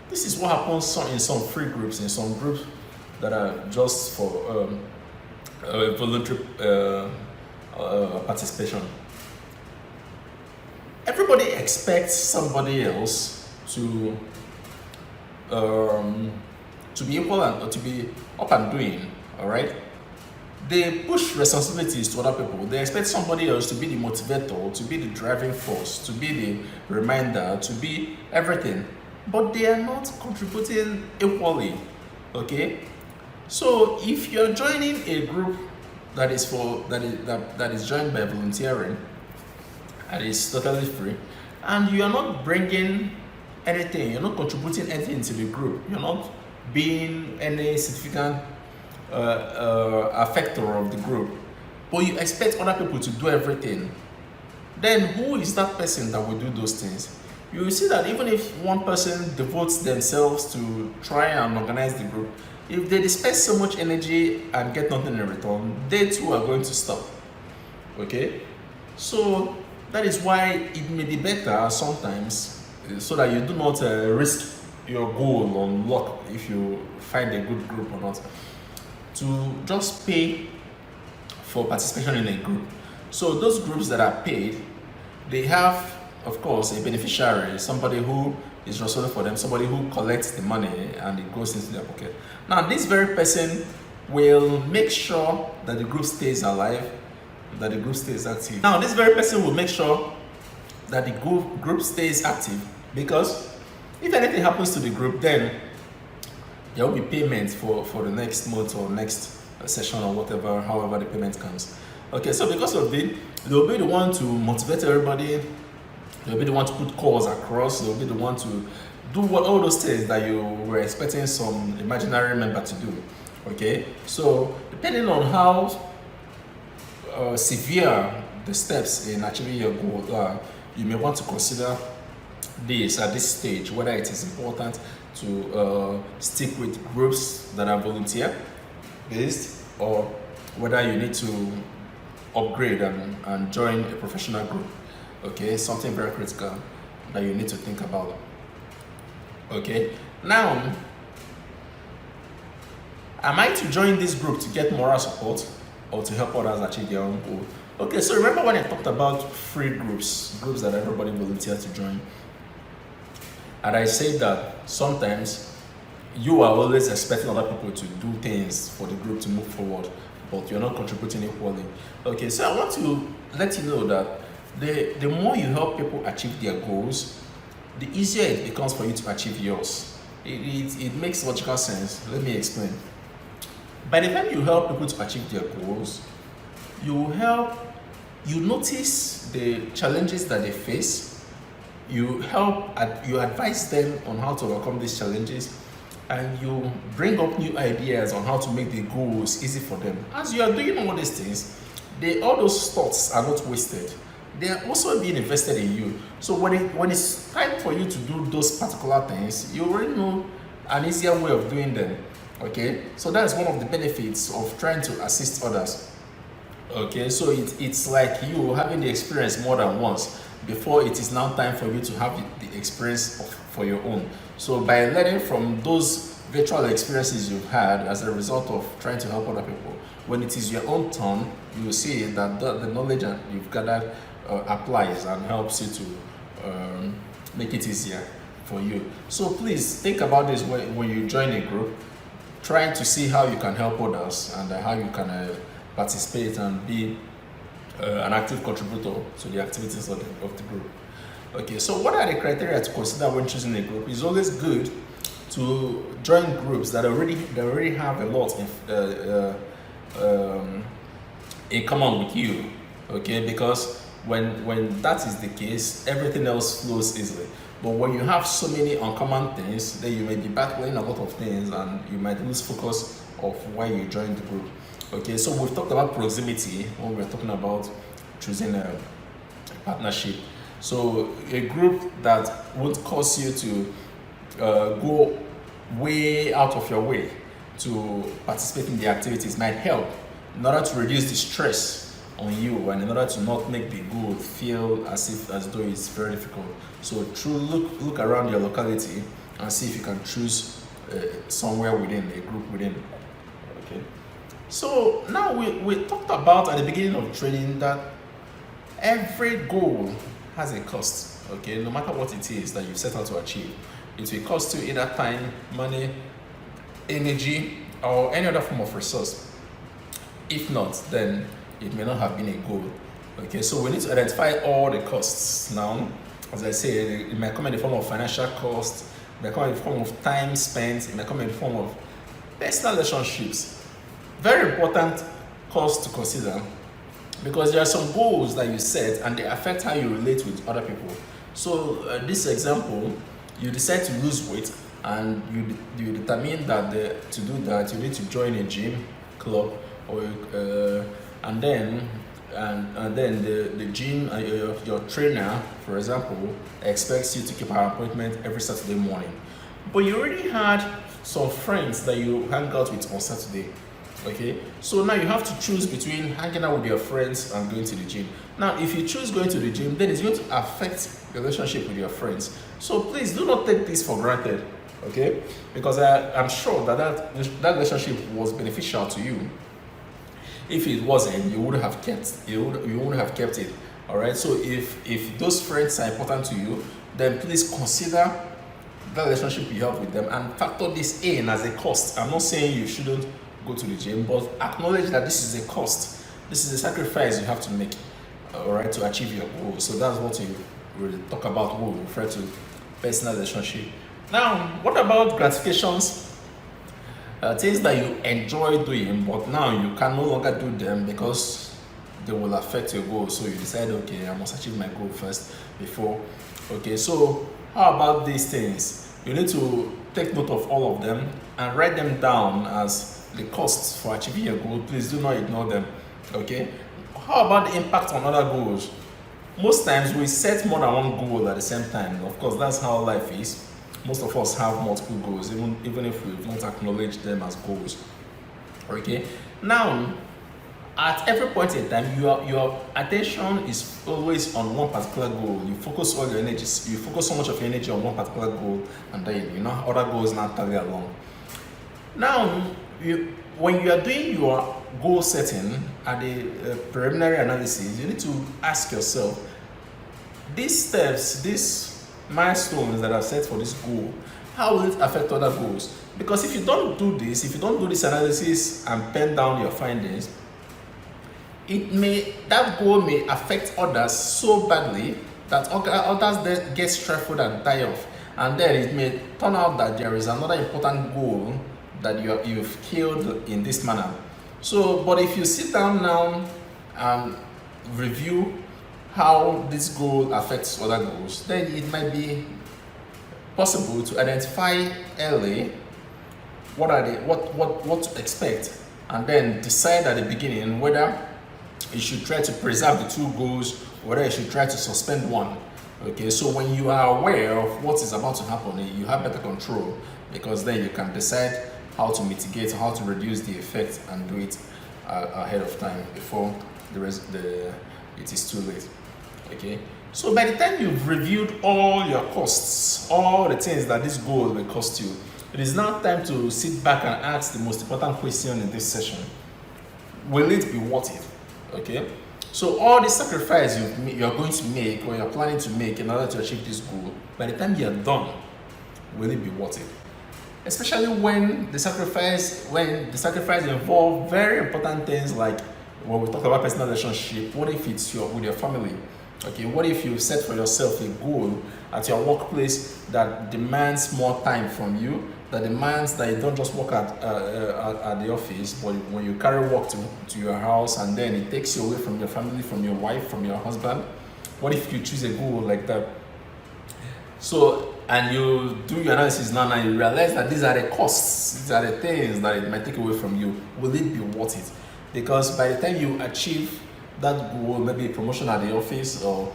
this is what happens in some free groups, in some groups that are just for voluntary participation. Everybody expects somebody else to be equal and to be up and doing. All right, they push responsibilities to other people. They expect somebody else to be the motivator, to be the driving force, to be the reminder, to be everything. But they are not contributing equally. Okay? So if you're joining a group that is joined by volunteering and is totally free, and you are not bringing anything, you're not contributing anything to the group, you're not being any significant a factor of the group, but you expect other people to do everything, then who is that person that will do those things? You will see that even if one person devotes themselves to try and organize the group, if they dispense so much energy and get nothing in return, they too are going to stop. Okay? So that is why it may be better sometimes, so that you do not risk your goal on luck if you find a good group or not, to just pay for participation in a group. So those groups that are paid, they have, of course, a beneficiary, somebody who is responsible for them, somebody who collects the money and it goes into their pocket. Now, this very person will make sure that the group stays alive, that the group stays active. Now, this very person will make sure that the group stays active, because if anything happens to the group, then there will be payment for the next month or next session or whatever, however the payment comes. Okay, so because of it, they'll be the one to motivate everybody, they'll be the one to put calls across, they'll be the one to do all those things that you were expecting some imaginary member to do. Okay, so depending on how severe the steps in achieving your goal are, you may want to consider this at this stage, whether it is important to stick with groups that are volunteer based, or whether you need to upgrade and join a professional group. Okay, something very critical that you need to think about. Okay, now, am I to join this group to get moral support or to help others achieve their own goal? Okay, so remember when I talked about free groups that everybody volunteers to join, and I said that sometimes you are always expecting other people to do things for the group to move forward, but you're not contributing equally. Okay, so I want to let you know that the more you help people achieve their goals, the easier it becomes for you to achieve yours. It makes logical sense. Let me explain. By the time you help people to achieve their goals, you notice the challenges that they face, you advise them on how to overcome these challenges, and you bring up new ideas on how to make the goals easy for them. As you are doing all these things, all those thoughts are not wasted. They are also being invested in you. So when it's time for you to do those particular things, you already know an easier way of doing them. Okay, so that's one of the benefits of trying to assist others. Okay, so it's like you having the experience more than once before it is now time for you to have the experience for your own. So by learning from those virtual experiences you've had as a result of trying to help other people, when it is your own turn, you will see that the knowledge that you've gathered applies and helps you to make it easier for you. So please think about this when you join a group, trying to see how you can help others and how you can participate and be an active contributor to the activities of the group. Okay, so what are the criteria to consider when choosing a group? It's always good to join groups that already have a lot in common with you. Okay, because when that is the case, everything else flows easily. But when you have so many uncommon things, then you may be battling a lot of things and you might lose focus of why you joined the group. Okay, so we've talked about proximity when we're talking about choosing a partnership. So a group that won't cause you to go way out of your way to participate in the activities might help in order to reduce the stress on you and in order to not make the goal feel as though it's very difficult. So look around your locality and see if you can choose somewhere within a group within. Okay. So now we talked about at the beginning of training that every goal has a cost. Okay, no matter what it is that you set out to achieve, it will cost you either time, money, energy, or any other form of resource. If not, then it may not have been a goal. Okay, so we need to identify all the costs now. As I say, it may come in the form of financial cost, it may come in the form of time spent, it may come in the form of personal relationships. Very important cost to consider, because there are some goals that you set and they affect how you relate with other people. So this example, you decide to lose weight and you determine that to do that you need to join a gym club, or and then the gym, your trainer, for example, expects you to keep an appointment every Saturday morning, but you already had some friends that you hang out with on Saturday. Okay, so now you have to choose between hanging out with your friends and going to the gym. Now, if you choose going to the gym, then it's going to affect your relationship with your friends. So please do not take this for granted, okay? Because I'm sure that relationship was beneficial to you. If it wasn't, you wouldn't have kept it. All right. So if those friends are important to you, then please consider that relationship you have with them and factor this in as a cost. I'm not saying you shouldn't go to the gym, but acknowledge that this is a cost. This is a sacrifice you have to make, all right, to achieve your goal. So that's what you really talk about when we refer to personal relationship. Now, what about gratifications? Things that you enjoy doing, but now you can no longer do them because they will affect your goal. So you decide, okay, I must achieve my goal first before. Okay, so how about these things? You need to take note of all of them and write them down as the costs for achieving your goal. Please do not ignore them. Okay, how about the impact on other goals? Most times we set more than one goal at the same time. Of course, that's how life is. Most of us have multiple goals, even if we've not acknowledged them as goals. Okay, now at every point in time, your attention is always on one particular goal. You focus all your energies, you focus so much of your energy on one particular goal, and then other goals now tag along. Now, when you are doing your goal setting at the preliminary analysis, you need to ask yourself, these steps, these milestones that are set for this goal, how will it affect other goals? Because if you don't do this analysis and pen down your findings, that goal may affect others so badly that others get stressful and die off, and then it may turn out that there is another important goal that you've killed in this manner. So, but if you sit down now and review how this goal affects other goals, then it might be possible to identify early what to expect, and then decide at the beginning whether you should try to preserve the two goals, whether you should try to suspend one. Okay, so when you are aware of what is about to happen, you have better control, because then you can decide how to mitigate, how to reduce the effect, and do it ahead of time before it is too late. Okay, so by the time you've reviewed all your costs, all the things that this goal will cost you, it is now time to sit back and ask the most important question in this session: will it be worth it? Okay, so all the sacrifice you're going to make, or you're planning to make in order to achieve this goal, by the time you're done, will it be worth it? Especially when the sacrifice involves very important things, like when we talk about personal relationship. What if it's with your family? Okay, what if you set for yourself a goal at your workplace that demands more time from you, that demands that you don't just work at the office, but when you carry work to your house, and then it takes you away from your family, from your wife, from your husband? What if you choose a goal like that? So, and you do your analysis now and you realize that these are the costs, these are the things that it might take away from you. Will it be worth it? Because by the time you achieve that goal, maybe a promotion at the office or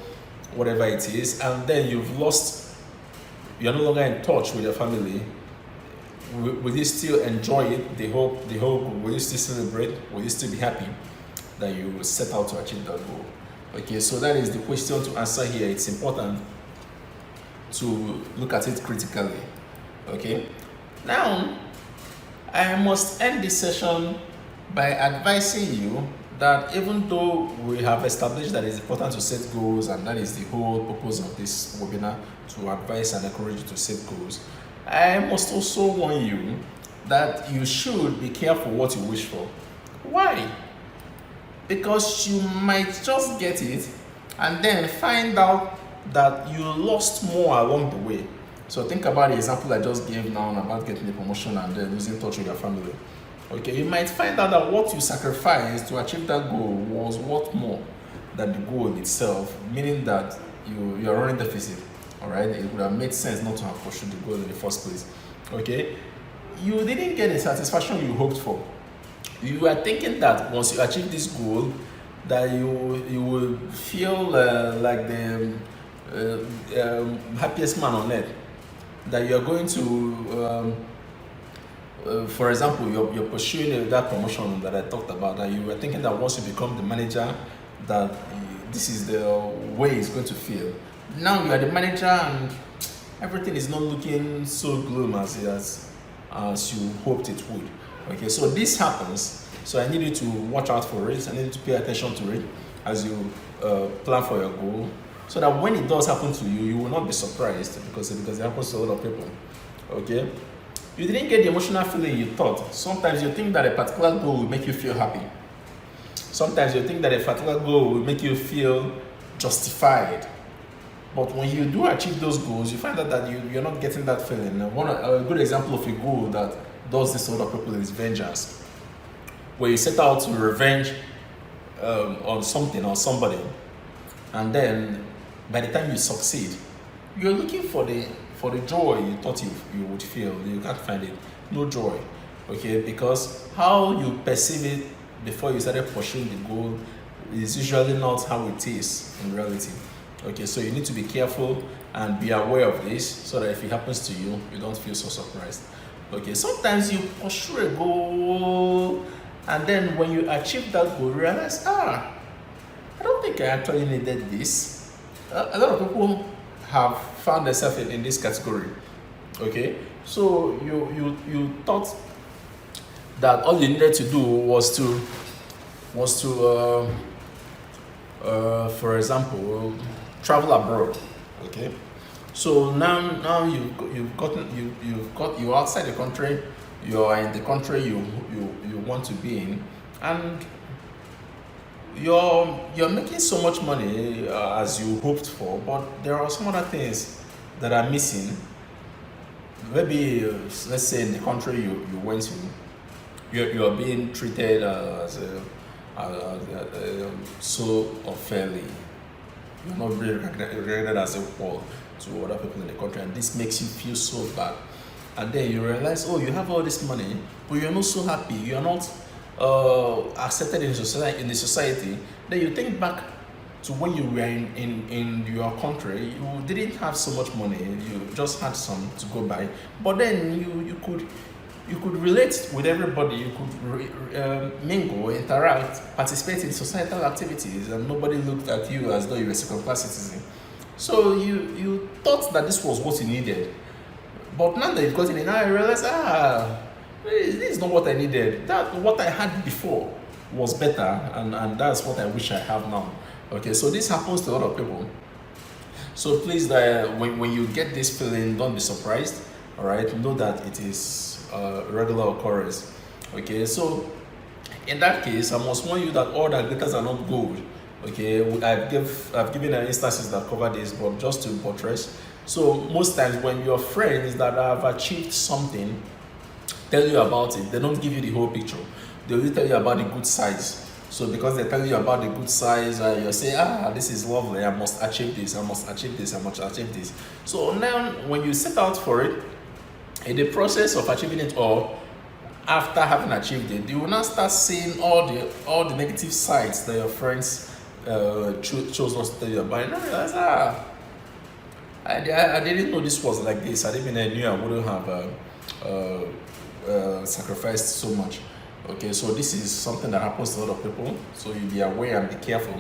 whatever it is, and then you're no longer in touch with your family, will you still enjoy it, the whole goal? Will you still celebrate? Will you still be happy that you set out to achieve that goal? Okay, so that is the question to answer here. It's important to look at it critically. Okay, now I must end this session by advising you that even though we have established that it's important to set goals, and that is the whole purpose of this webinar, to advise and encourage you to set goals, I must also warn you that you should be careful what you wish for. Why? because you might just get it and then find out that you lost more along the way. So think about the example I just gave now about getting a promotion and then losing touch with your family. Okay, you might find out that what you sacrificed to achieve that goal was worth more than the goal itself, meaning that you're running deficit. All right, it would have made sense not to have pursued the goal in the first place. Okay, you didn't get the satisfaction you hoped for. You were thinking that once you achieve this goal, that you will feel like the happiest man on earth. That you're going to, for example, you're pursuing that promotion that I talked about, and you were thinking that once you become the manager, that this is the way it's going to feel. Now you are the manager, and everything is not looking so gloom as you hoped it would. Okay, so this happens. So I need you to watch out for it. I need you to pay attention to it as you plan for your goal, so that when it does happen to you, you will not be surprised because it happens to a lot of people. Okay, you didn't get the emotional feeling you thought. Sometimes you think that a particular goal will make you feel happy. Sometimes you think that a particular goal will make you feel justified. But when you do achieve those goals, you find out that you're not getting that feeling. A good example of a goal that does this sort of people is vengeance, where you set out to revenge on something or somebody, and then by the time you succeed, you're looking for the joy you thought you would feel. You can't find it. No joy. Okay, because how you perceive it before you started pursuing the goal is usually not how it is in reality. Okay, so you need to be careful and be aware of this so that if it happens to you, you don't feel so surprised. Okay, sometimes you pursue a goal and then when you achieve that goal, you realize, I don't think I actually needed this. A lot of people have found themselves in this category. Okay, so you thought that all you needed to do was to for example, travel abroad. Okay, so now you're outside the country, you're in the country you want to be in, and you're making so much money as you hoped for, but there are some other things that are missing. Maybe let's say in the country you went to, you're being treated as so unfairly. You're not really regarded as equal to other people in the country, and this makes you feel so bad. And then you realize, oh, you have all this money, but you're not so happy. You're not accepted in the society. Then you think back to when you were in your country. You didn't have so much money. You just had some to go by. But then you could relate with everybody. You could mingle, interact, participate in societal activities, and nobody looked at you as though you were a second-class citizen. So you thought that this was what you needed. But now that you've gotten it, now I realize, this is not what I needed. That what I had before was better, and that's what I wish I have now. Okay, so this happens to a lot of people. So please, when you get this feeling, don't be surprised. All right, know that it is a regular occurrence. Okay, so in that case, I must warn you that all the glitters are not gold. Okay, I've given instances that cover this, but just to buttress. So most times when your friends that have achieved something tell you about it, they don't give you the whole picture. They will tell you about the good sides. So because they tell you about the good sides, you say, this is lovely, I must achieve this, I must achieve this, I must achieve this. So now when you set out for it, in the process of achieving it all, after having achieved it, you will now start seeing all the negative sides that your friends chose not to tell you about. And I realize, I didn't know this was like this. I knew I wouldn't have sacrificed so much. Okay, so this is something that happens to a lot of people. So you be aware and be careful,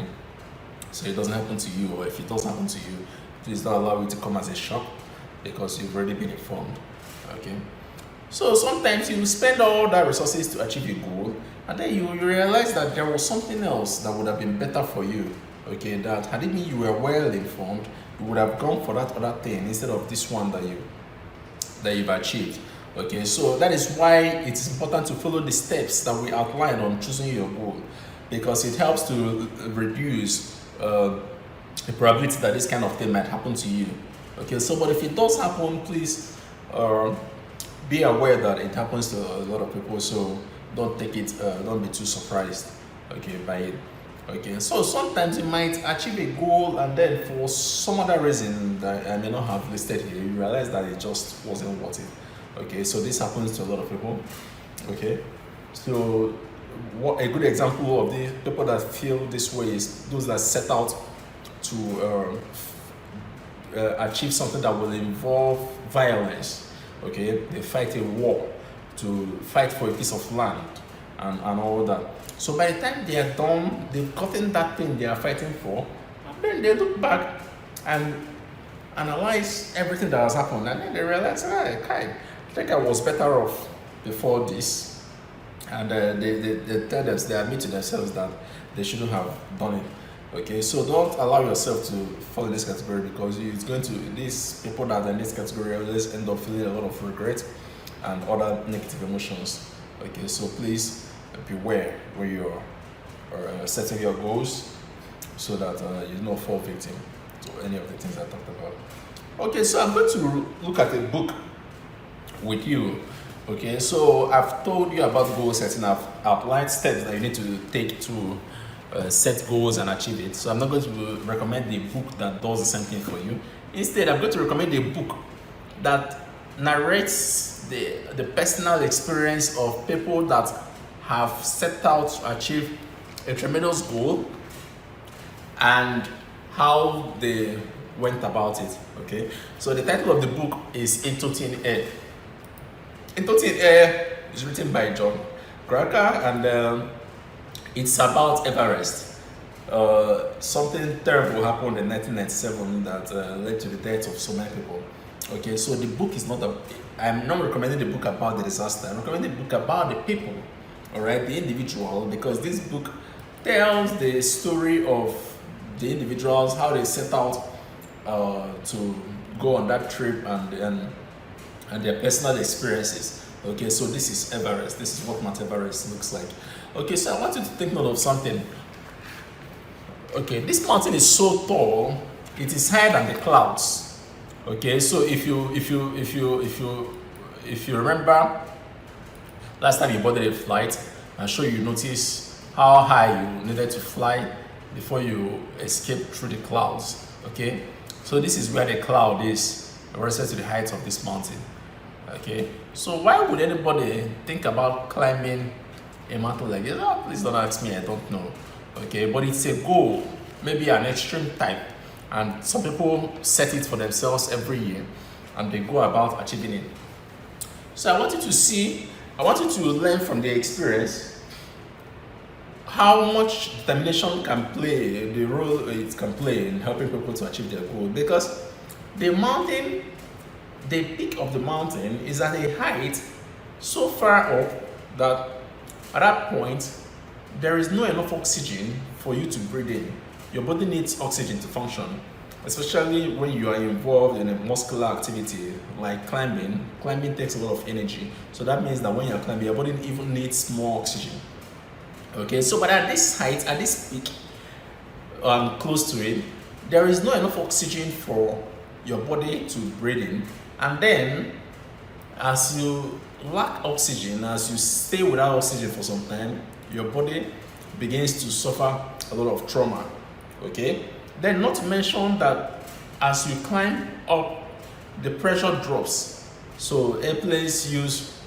so it doesn't happen to you. Or if it does happen to you, please don't allow it to come as a shock, because you've already been informed. Okay, so sometimes you spend all that resources to achieve a goal, and then you realize that there was something else that would have been better for you. Okay, that had it been you were well informed, you would have gone for that other thing instead of this one that you've achieved. Okay, so that is why it's important to follow the steps that we outlined on choosing your goal. because it helps to reduce the probability that this kind of thing might happen to you. Okay, so but if it does happen, please be aware that it happens to a lot of people, so don't take it, don't be too surprised, okay, by it. Okay, so sometimes you might achieve a goal and then for some other reason that I may not have listed here, you realize that it just wasn't worth it. Okay, so this happens to a lot of people. Okay, so what a good example of the people that feel this way is those that set out to achieve something that will involve violence. Okay, they fight a war to fight for a piece of land and all that. So by the time they are done, they've gotten that thing they are fighting for, and then they look back and analyze everything that has happened, and then they realize, I think I was better off before this. And they tell them, they admit to themselves that they shouldn't have done it. Okay, so don't allow yourself to fall in this category, because it's going to, these people that are in this category always end up feeling a lot of regret and other negative emotions. Okay, so please beware when you're setting your goals, so that you don't fall victim to any of the things I talked about. Okay, so I'm going to look at a book with you. Okay, so I've told you about goal setting. I've outlined steps that you need to take to set goals and achieve it. So I'm not going to recommend the book that does the same thing for you. Instead, I'm going to recommend a book that narrates the personal experience of people that have set out to achieve a tremendous goal and how they went about it. Okay, so the title of the book is Into Thin Air. Into Thin Air is written by John Cracker, and it's about Everest. Something terrible happened in 1997 that led to the death of so many people. Okay, so the book is not I'm not recommending the book about the disaster. I'm recommending the book about the people, all right, the individual, because this book tells the story of the individuals, how they set out to go on that trip, and their personal experiences. Okay, so this is Everest. This is what Mount Everest looks like. Okay, so I want you to take note of something. Okay, this mountain is so tall, it is higher than the clouds. Okay, so if you remember last time you boarded a flight, I'm sure you notice how high you needed to fly before you escape through the clouds. Okay, so this is where the cloud is relative to the height of this mountain. Okay, so why would anybody think about climbing a mountain like this? Oh, please don't ask me, I don't know. Okay, but it's a goal, maybe an extreme type, and some people set it for themselves every year and they go about achieving it. So I want you to learn from the experience how much determination can play, the role it can play in helping people to achieve their goal. Because the peak of the mountain is at a height so far up that at that point there is not enough oxygen for you to breathe in. Your body needs oxygen to function, especially when you are involved in a muscular activity like climbing. Climbing takes a lot of energy, so that means that when you're climbing, your body even needs more oxygen. Okay, so but at this height, at this peak, close to it, there is not enough oxygen for your body to breathe in. And then as you lack oxygen, as you stay without oxygen for some time, your body begins to suffer a lot of trauma. Okay, then not to mention that as you climb up, the pressure drops. So airplanes use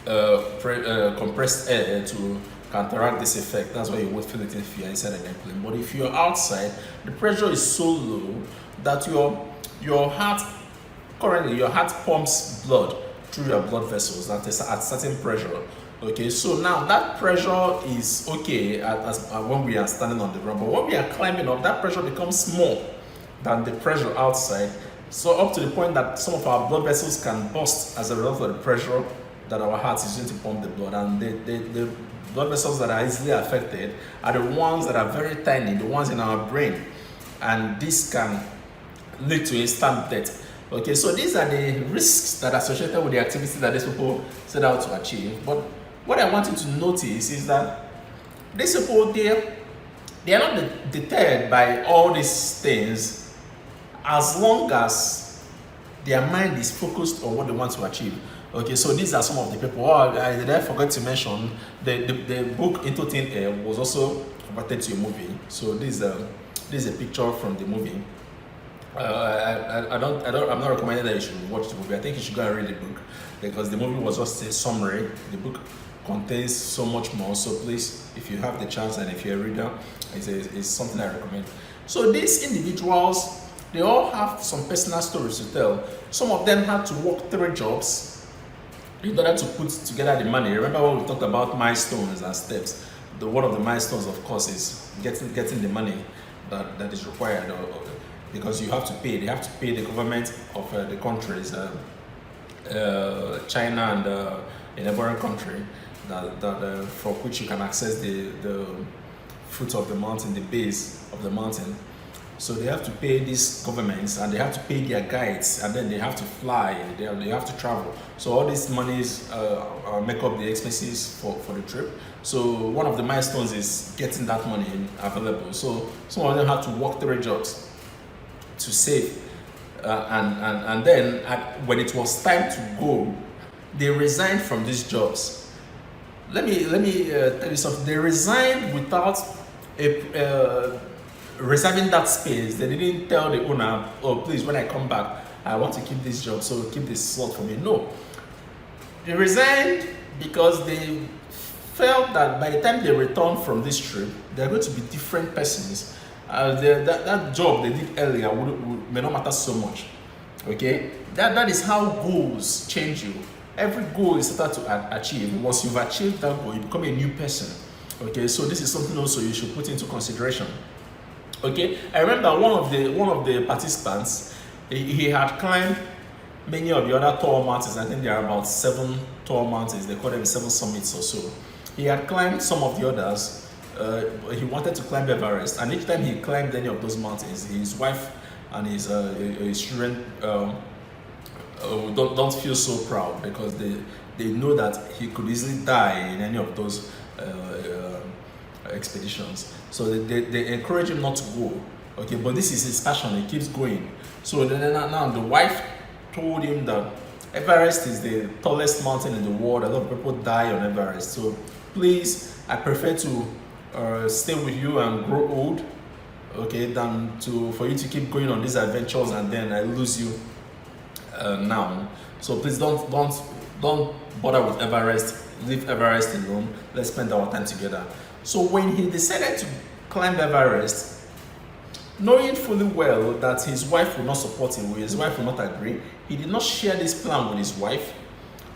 compressed air to counteract this effect. That's why you won't feel it if you're inside an airplane. But if you're outside, the pressure is so low that your heart pumps blood through your blood vessels at certain pressure. Okay, so now that pressure is okay when we are standing on the ground, but when we are climbing up, that pressure becomes more than the pressure outside. So up to the point that some of our blood vessels can burst as a result of the pressure that our heart is using to pump the blood. And the blood vessels that are easily affected are the ones that are very tiny, the ones in our brain, and this can lead to instant death. Okay, so these are the risks that are associated with the activity that these people set out to achieve. But what I want you to notice is that these people, they are not deterred by all these things as long as their mind is focused on what they want to achieve. Okay, so these are some of the people. Oh, I forgot to mention the book Into Thin Air was also converted to a movie. So this is a picture from the movie. I'm not recommending that you should watch the movie. I think you should go and read the book because the movie was just a summary. The book contains so much more. So please, if you have the chance and if you're a reader, it's something I recommend. So these individuals, they all have some personal stories to tell. Some of them had to work 3 jobs in order to put together the money. Remember when we talked about milestones and steps? One of the milestones, of course, is getting the money that is required, because you have to pay. They have to pay the government of the countries, China and a neighboring country, that for which you can access the fruit of the mountain, the base of the mountain. So they have to pay these governments, and they have to pay their guides, and then they have to fly, they have to travel. So all these monies make up the expenses for the trip. So one of the milestones is getting that money available. So some of them have to work 3 jobs to save, and then when it was time to go, they resigned from these jobs. Let me tell you something. They resigned without reserving that space. They didn't tell the owner, oh please, when I come back I want to keep this job, so keep this slot for me. No, they resigned because they felt that by the time they return from this trip, they're going to be different persons. That job they did earlier may not matter so much. Okay, that is how goals change you. Every goal is started to achieve. Once you've achieved that goal, you become a new person. Okay, so this is something also you should put into consideration. Okay, I remember one of the participants, he had climbed many of the other tall mountains. I think there are about 7 tall mountains. They call them 7 summits or so. He had climbed some of the others. He wanted to climb Everest, and each time he climbed any of those mountains, his wife and his children don't feel so proud because they know that he could easily die in any of those expeditions. So they encourage him not to go. Okay, but this is his passion. He keeps going. So then now the wife told him that Everest is the tallest mountain in the world. A lot of people die on Everest. So please, I prefer to stay with you and grow old, okay, than for you to keep going on these adventures and then I lose you now. So please don't bother with Everest. Leave Everest alone. Let's spend our time together. So when he decided to climb Everest, knowing fully well that his wife will not support him, his wife will not agree, he did not share this plan with his wife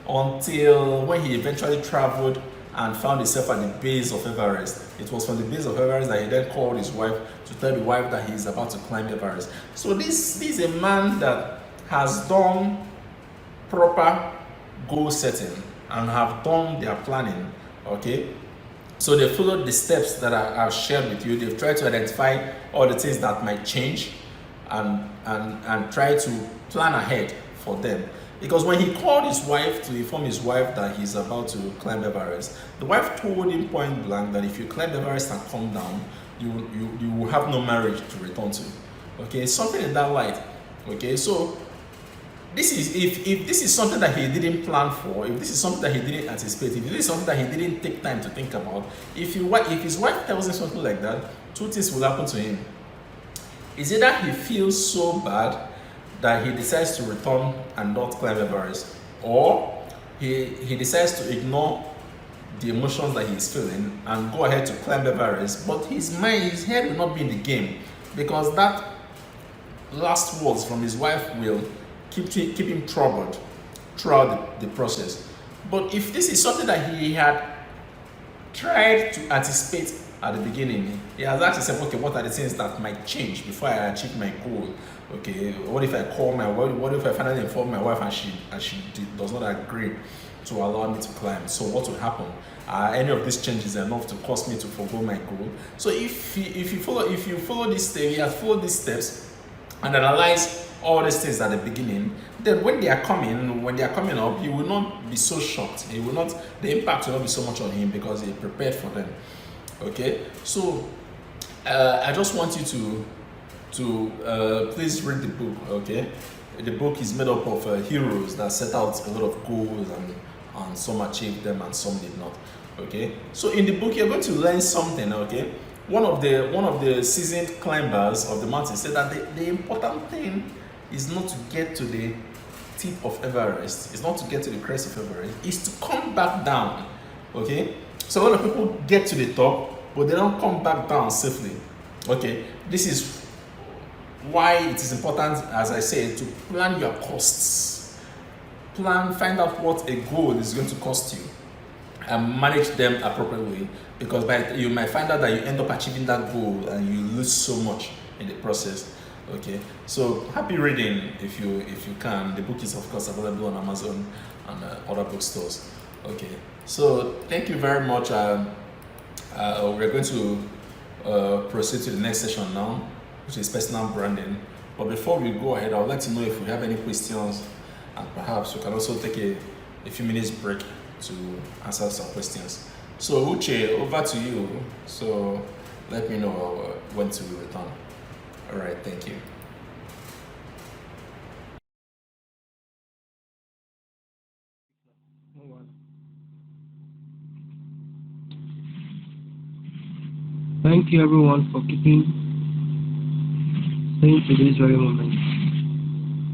until when he eventually traveled and found himself at the base of Everest. It was from the base of Everest that he then called his wife to tell the wife that he is about to climb Everest. So this is a man that has done proper goal setting and have done their planning. Okay, so they followed the steps that I've shared with you. They've tried to identify all the things that might change and try to plan ahead for them. Because when he called his wife to inform his wife that he's about to climb Everest, the wife told him point blank that if you climb Everest and come down, you will have no marriage to return to. Okay, something in that light. Okay, so this is if this is something that he didn't plan for, if this is something that he didn't anticipate, if this is something that he didn't take time to think about, if his wife tells him something like that, 2 things will happen to him. Is either he feels so bad that he decides to return and not climb Everest, or he decides to ignore the emotions that he's feeling and go ahead to climb Everest, but his head will not be in the game, because that last words from his wife will keep him troubled throughout the process. But if this is something that he had tried to anticipate at the beginning, he has asked himself, okay, what are the things that might change before I achieve my goal? Okay, what if I call what if I finally inform my wife and she does not agree to allow me to climb? So what will happen? Are any of these changes enough to cause me to forgo my goal? So if you follow this step, he has followed these steps and analyze all these things at the beginning, then when they are coming up, he will not be so shocked. The impact will not be so much on him because he prepared for them. Okay, so I just want you to please read the book. Okay, the book is made up of heroes that set out a lot of goals, and some achieved them and some did not. Okay, so in the book you're going to learn something. Okay, one of the seasoned climbers of the mountain said that the important thing is not to get to the tip of Everest, it's not to get to the crest of Everest, it's to come back down. Okay, so a lot of people get to the top but they don't come back down safely. Okay, this is why it is important, as I said, to plan your costs. Find out what a goal is going to cost you and manage them appropriately, because you might find out that you end up achieving that goal and you lose so much in the process. Okay, so happy reading if you can. The book is of course available on Amazon and other bookstores. Okay, so thank you very much. We're going to proceed to the next session now, which is personal branding. But before we go ahead, I would like to know if we have any questions, and perhaps we can also take a few minutes break to answer some questions. So Uche, over to you. So let me know when to return. All right, thank you. Thank you everyone for keeping staying to this very moment.